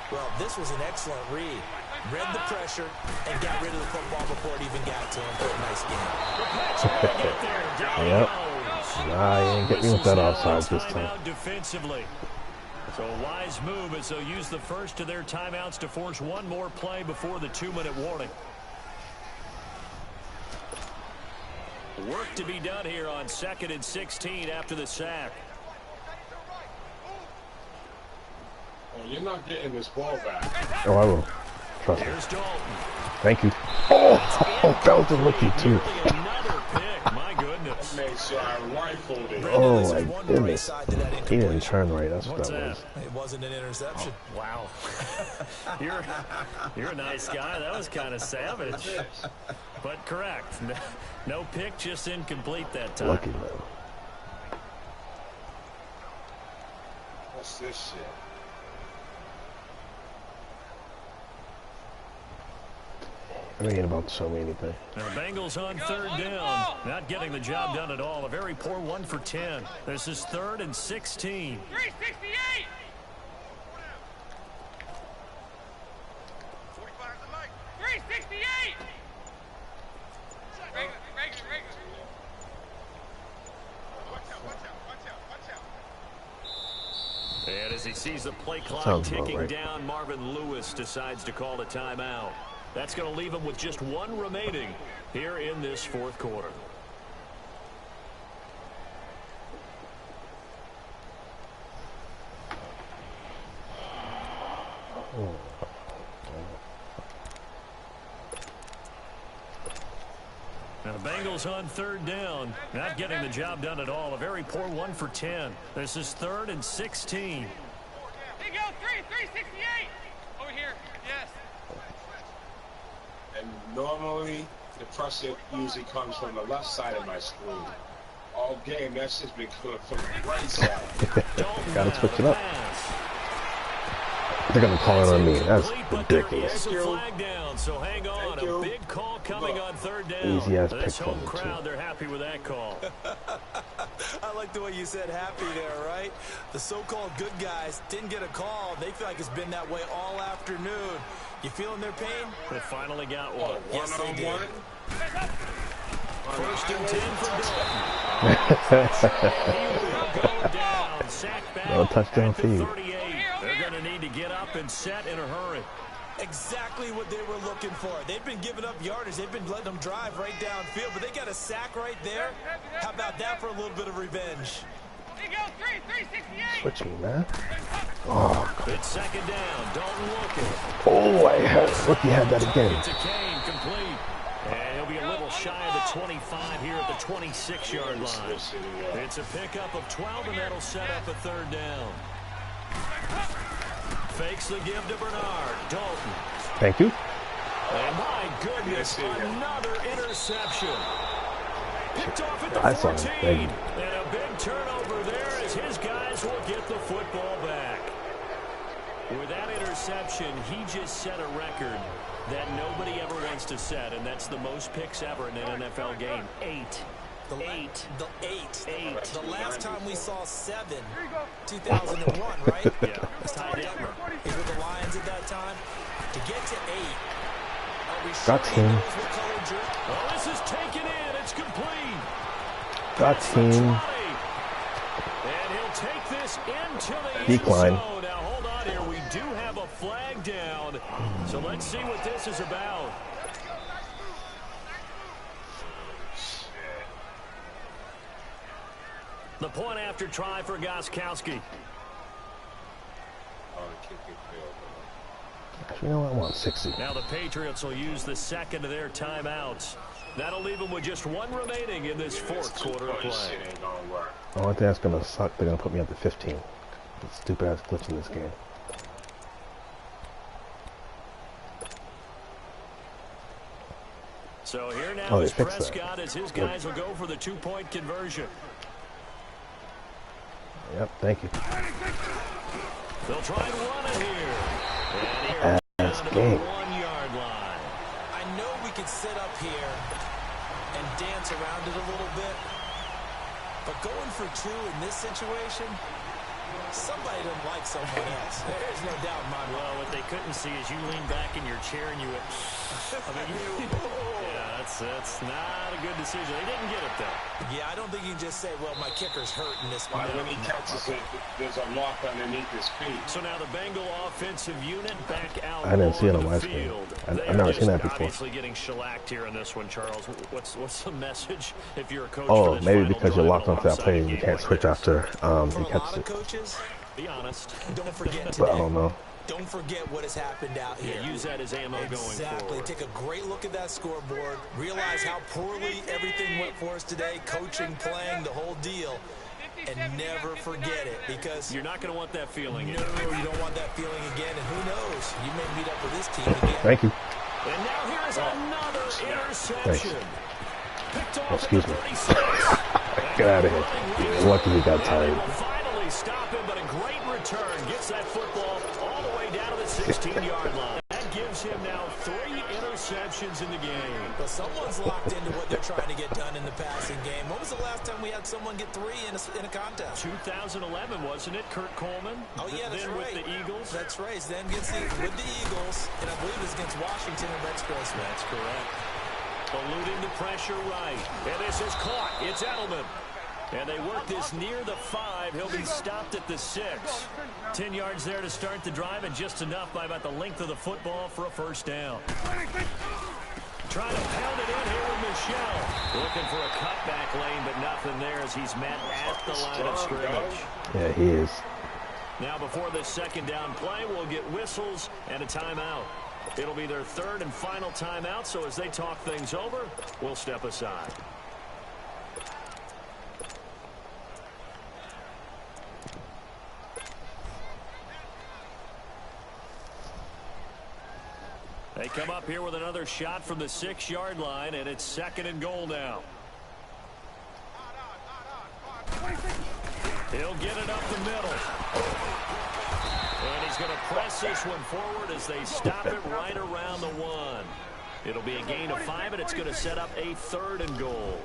Speaker 3: Well, this was an excellent read. Read the pressure and got rid of the football before it even got to him. For a nice game.
Speaker 1: Yep. Nah, you ain't get me with that offside this time.
Speaker 2: Defensively. So a wise move as they'll use the first of their timeouts to force one more play before the 2-minute warning. Work to be done here on 2nd and 16 after the sack.
Speaker 5: Oh, you're not getting this ball back.
Speaker 1: Oh, I will. Trust me.
Speaker 2: Here's Dalton.
Speaker 1: Thank you. Oh, that was a rookie, too.
Speaker 2: Another pick. My goodness.
Speaker 5: Make sure I rifled it.
Speaker 1: Oh, my goodness. He didn't turn right. That's what
Speaker 2: What's
Speaker 1: that was.
Speaker 3: It wasn't an interception.
Speaker 2: Oh, wow. You're a nice guy. That was kind of savage. But correct. No pick, just incomplete that time.
Speaker 1: Lucky, man.
Speaker 5: What's this shit?
Speaker 1: I ain't about to show me anything.
Speaker 2: Now, Bengals on 3rd down. Not getting the job done at all. A very poor 1 for 10. This is 3rd and 16.
Speaker 4: 368. 368.
Speaker 2: And as he sees the play clock
Speaker 1: Sounds about
Speaker 2: ticking
Speaker 1: right.
Speaker 2: down, Marvin Lewis decides to call a timeout. That's going to leave him with just 1 remaining here in this 4th quarter. Now the Bengals on 3rd down. Not getting the job done at all. A very poor 1 for 10. This is 3rd and 16.
Speaker 4: Here you go, 368. Over here, yes.
Speaker 5: And normally, the pressure usually comes from the left side of my screen. All game, that's just been coming from the right side.
Speaker 1: Gotta switch it up. They're gonna call it on me. That's ridiculous.
Speaker 2: Flag down, so hang on. A big call coming on third down.
Speaker 1: Easy as pick
Speaker 2: This
Speaker 1: for
Speaker 2: home
Speaker 1: me,
Speaker 2: crowd,
Speaker 1: too.
Speaker 2: they're happy with that call.
Speaker 3: I like the way you said happy there, right? The so-called good guys didn't get a call. They feel like it's been that way all afternoon. You feeling their pain?
Speaker 2: They finally got one.
Speaker 3: Yes, they did.
Speaker 2: First and 10 for Dalton.
Speaker 1: No touchdown feed.
Speaker 2: They're going to need to get up and set in a hurry.
Speaker 3: Exactly what they were looking for. They've been giving up yardage. They've been letting them drive right downfield, but they got a sack right there. How about that for a little bit of revenge?
Speaker 1: Switch me, man. Oh,
Speaker 2: it's second down. Dalton looking.
Speaker 1: Rookie had that again.
Speaker 2: It's a Kane complete. And he'll be a little shy of the 25 here at the 26-yard line. It's a pickup of 12, and that'll set up a third down. Fakes the give to Bernard. Dalton.
Speaker 1: Thank you.
Speaker 2: And my goodness, another interception. Picked off at the 14. And a big turnover there as his guys will get the football back. With that interception, he just set a record that nobody ever wants to set, and that's the most picks ever in an NFL game. 8.
Speaker 3: The last time we saw 7, 2001, right?
Speaker 2: Yeah. Ty Detmer.
Speaker 3: He's with the Lions at that time. To get to 8.
Speaker 1: Got him.
Speaker 2: Oh, this is taken in. It's complete.
Speaker 1: Got him.
Speaker 2: And he'll take this into the
Speaker 1: Decline.
Speaker 2: end zone. Now, hold on here. We do have a flag down. So let's see what this is about. The point after try for Gostkowski.
Speaker 1: You know what? I want 60.
Speaker 2: Now the Patriots will use the second of their timeouts. That'll leave them with just one remaining in this fourth quarter of play.
Speaker 1: The only thing that's gonna suck, they're gonna put me up to 15. That stupid ass glitch in this game.
Speaker 2: So here now is
Speaker 1: Prescott
Speaker 2: that. As his guys will go for the 2-point conversion.
Speaker 1: Yep, thank you.
Speaker 2: They'll try and run it here. And here down to the 1-yard line.
Speaker 3: I know we could sit up here and dance around it a little bit, but going for 2 in this situation, somebody doesn't like someone else. There's no doubt in my mind.
Speaker 2: Well, what they couldn't see is you lean back in your chair and you went, yeah, that's not a good decision. They didn't get it, though.
Speaker 3: Yeah, I don't think you can just say, well, my kicker's hurt in this one.
Speaker 5: When he catches it, there's a lock underneath his feet.
Speaker 2: So now the Bengal offensive unit back out.
Speaker 1: I didn't see it on my
Speaker 2: screen.
Speaker 1: I've never seen that before.
Speaker 2: Obviously getting shellacked here in this one, Charles. What's the message if you're a coach?
Speaker 1: Oh, maybe because you're locked onto that play and you can't switch after he catches it.
Speaker 3: Coaches,
Speaker 2: be honest.
Speaker 3: Don't forget today.
Speaker 1: But I don't know.
Speaker 3: Don't forget what has happened out here.
Speaker 2: Yeah, use that as ammo going forward.
Speaker 3: Exactly. Take a great look at that scoreboard. Realize how poorly everything went for us today. Coaching, playing, the whole deal. And never forget it, because
Speaker 2: you're not going to want that feeling.
Speaker 3: No, you don't want that feeling again. And who knows? You may meet up with this team again.
Speaker 1: Thank you.
Speaker 2: And now here's another interception. Picked off
Speaker 1: excuse me.
Speaker 2: 36.
Speaker 1: Get out of here. Lucky he got tired.
Speaker 2: Finally stop him, but a great return. Gets that football all the way down to the 16-yard line. That gives him now 3 interceptions in the game.
Speaker 3: But someone's locked into what they're trying to get done in the passing game. When was the last time we had someone get 3 in a contest?
Speaker 2: 2011, wasn't it? Kurt Coleman.
Speaker 3: Oh, yeah, that's
Speaker 2: then
Speaker 3: right.
Speaker 2: with the Eagles.
Speaker 3: That's right. Then with the Eagles, and I believe it was against Washington and Rex Grossman.
Speaker 2: That's correct. Eluding the pressure right. And this is caught. It's Edelman. And they work this near the 5. He'll be stopped at the 6. 10 yards there to start the drive, and just enough by about the length of the football for a first down. Trying to pound it in here with Michelle. Looking for a cutback lane, but nothing there as he's met at the line of scrimmage.
Speaker 1: Yeah, he is.
Speaker 2: Now before this second down play, we'll get whistles and a timeout. It'll be their third and final timeout, so as they talk things over, we'll step aside. They come up here with another shot from the 6-yard line, and it's 2nd and goal now. He'll get it up the middle. And he's going to press this one forward as they stop it right around the 1. It'll be a gain of 5, and it's going to set up a 3rd and goal.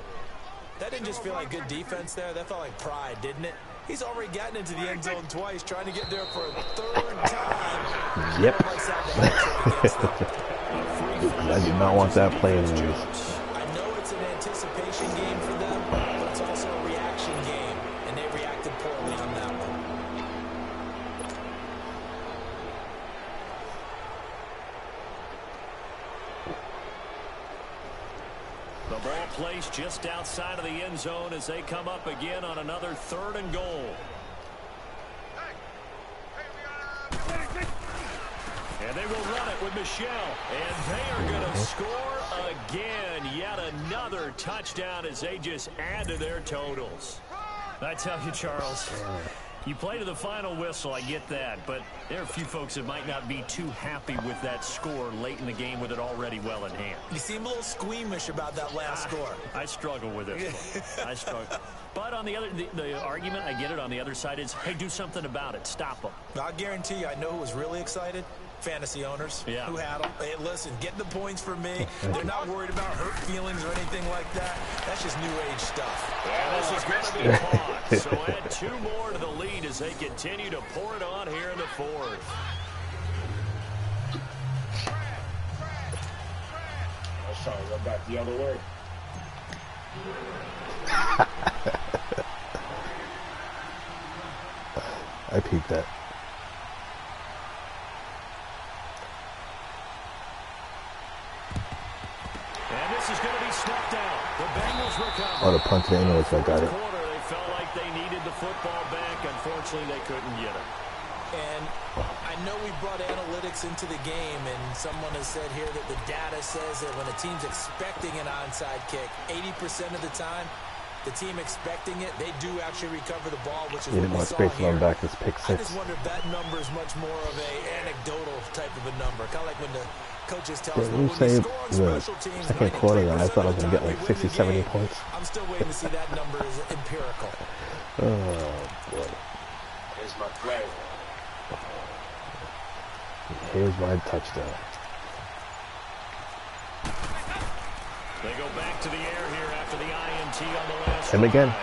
Speaker 3: That didn't just feel like good defense there. That felt like pride, didn't it? He's already gotten into the end zone twice, trying to get there for a 3rd time.
Speaker 1: Yep. I did not want that play in the news.
Speaker 3: I know it's an anticipation game for them, but it's also a reaction game, and they reacted poorly on that one.
Speaker 2: The ball placed just outside of the end zone as they come up again on another 3rd and goal. And they will run it with Michelle. And they are going to score again. Yet another touchdown as they just add to their totals. I tell you, Charles, you play to the final whistle, I get that, but there are a few folks that might not be too happy with that score late in the game with it already well in hand.
Speaker 3: You seem a little squeamish about that last score.
Speaker 2: I struggle with it. I struggle. But on the other, the argument, I get it, on the other side is, hey, do something about it. Stop them.
Speaker 3: I'll guarantee you, I know who was really excited. Fantasy owners who had them. Hey, listen, get the points for me. They're not worried about hurt feelings or anything like that. That's just new age stuff.
Speaker 2: And this is going to be caught. So add 2 more to the lead as they continue to pour it on here in the 4th.
Speaker 5: I was trying to go back the other way.
Speaker 1: I peeped that.
Speaker 2: And this is going to be snuffed out. The Bengals recover.
Speaker 1: Oh, the punt to the analyst, I got it.
Speaker 2: They felt like they needed the football back. Unfortunately, they couldn't get it.
Speaker 3: And I know we brought analytics into the game, and someone has said here that the data says that when a team's expecting an onside kick, 80% of the time, the team expecting it, they do actually recover the ball, which is what we saw here.
Speaker 1: Back this pick 6.
Speaker 3: I just wonder if that number is much more of a anecdotal type of a number, kind of like when the coaches tell us, when we score on special teams,
Speaker 1: 2nd quarter, and I thought I was going to get like 60, 70 points.
Speaker 3: I'm still waiting to see that number is empirical.
Speaker 1: Oh, boy.
Speaker 5: Here's my play.
Speaker 1: Here's my touchdown.
Speaker 2: They go back to the air here after the INT on the last
Speaker 1: And again,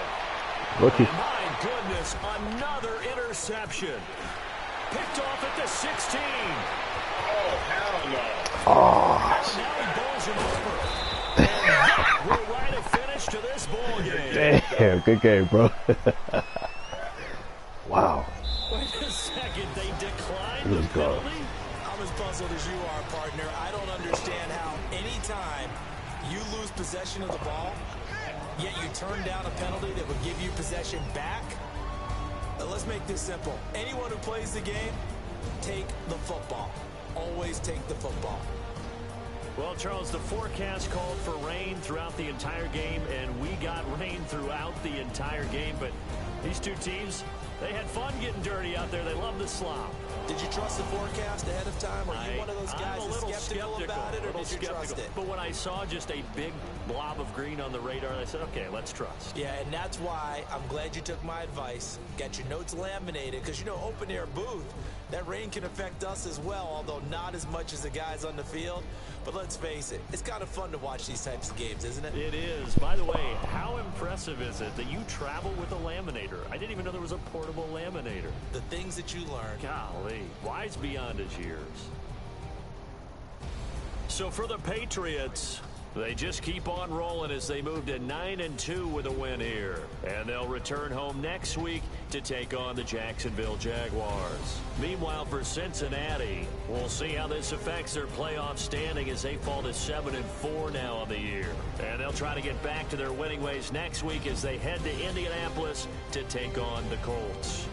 Speaker 1: rookie.
Speaker 2: And my goodness, another interception. Picked off at the 16.
Speaker 5: Oh, hell no.
Speaker 1: Oh.
Speaker 2: Now he bowls him over. And that will write a finish to this ball game.
Speaker 1: Damn, good game, bro. Wow.
Speaker 2: Wait a second, they declined
Speaker 1: Let's
Speaker 2: the
Speaker 1: go.
Speaker 2: penalty?
Speaker 3: I'm as puzzled as you are, partner. I don't understand how anytime you lose possession of the ball, yet you turn down a penalty that would give you possession back. Let's make this simple. Anyone who plays the game, take the football. Always take the football.
Speaker 2: Well, Charles, the forecast called for rain throughout the entire game, and we got rain throughout the entire game. But these two teams, they had fun getting dirty out there. They love the slop.
Speaker 3: Did you trust the forecast ahead of time? Or are you one of those guys that's skeptical about it, or did you trust it?
Speaker 2: But when I saw just a big blob of green on the radar, I said, okay, let's trust.
Speaker 3: Yeah, and that's why I'm glad you took my advice. Got your notes laminated, because, you know, open air booth, that rain can affect us as well, although not as much as the guys on the field. But let's face it, it's kind of fun to watch these types of games, isn't it?
Speaker 2: It is. By the way, how impressive is it that you travel with a laminator? I didn't even know there was a portable laminator.
Speaker 3: The things that you learn.
Speaker 2: Golly, wise beyond his years. So for the Patriots, they just keep on rolling as they move to 9-2 with a win here. And they'll return home next week to take on the Jacksonville Jaguars. Meanwhile, for Cincinnati, we'll see how this affects their playoff standing as they fall to 7-4 now on the year. And they'll try to get back to their winning ways next week as they head to Indianapolis to take on the Colts.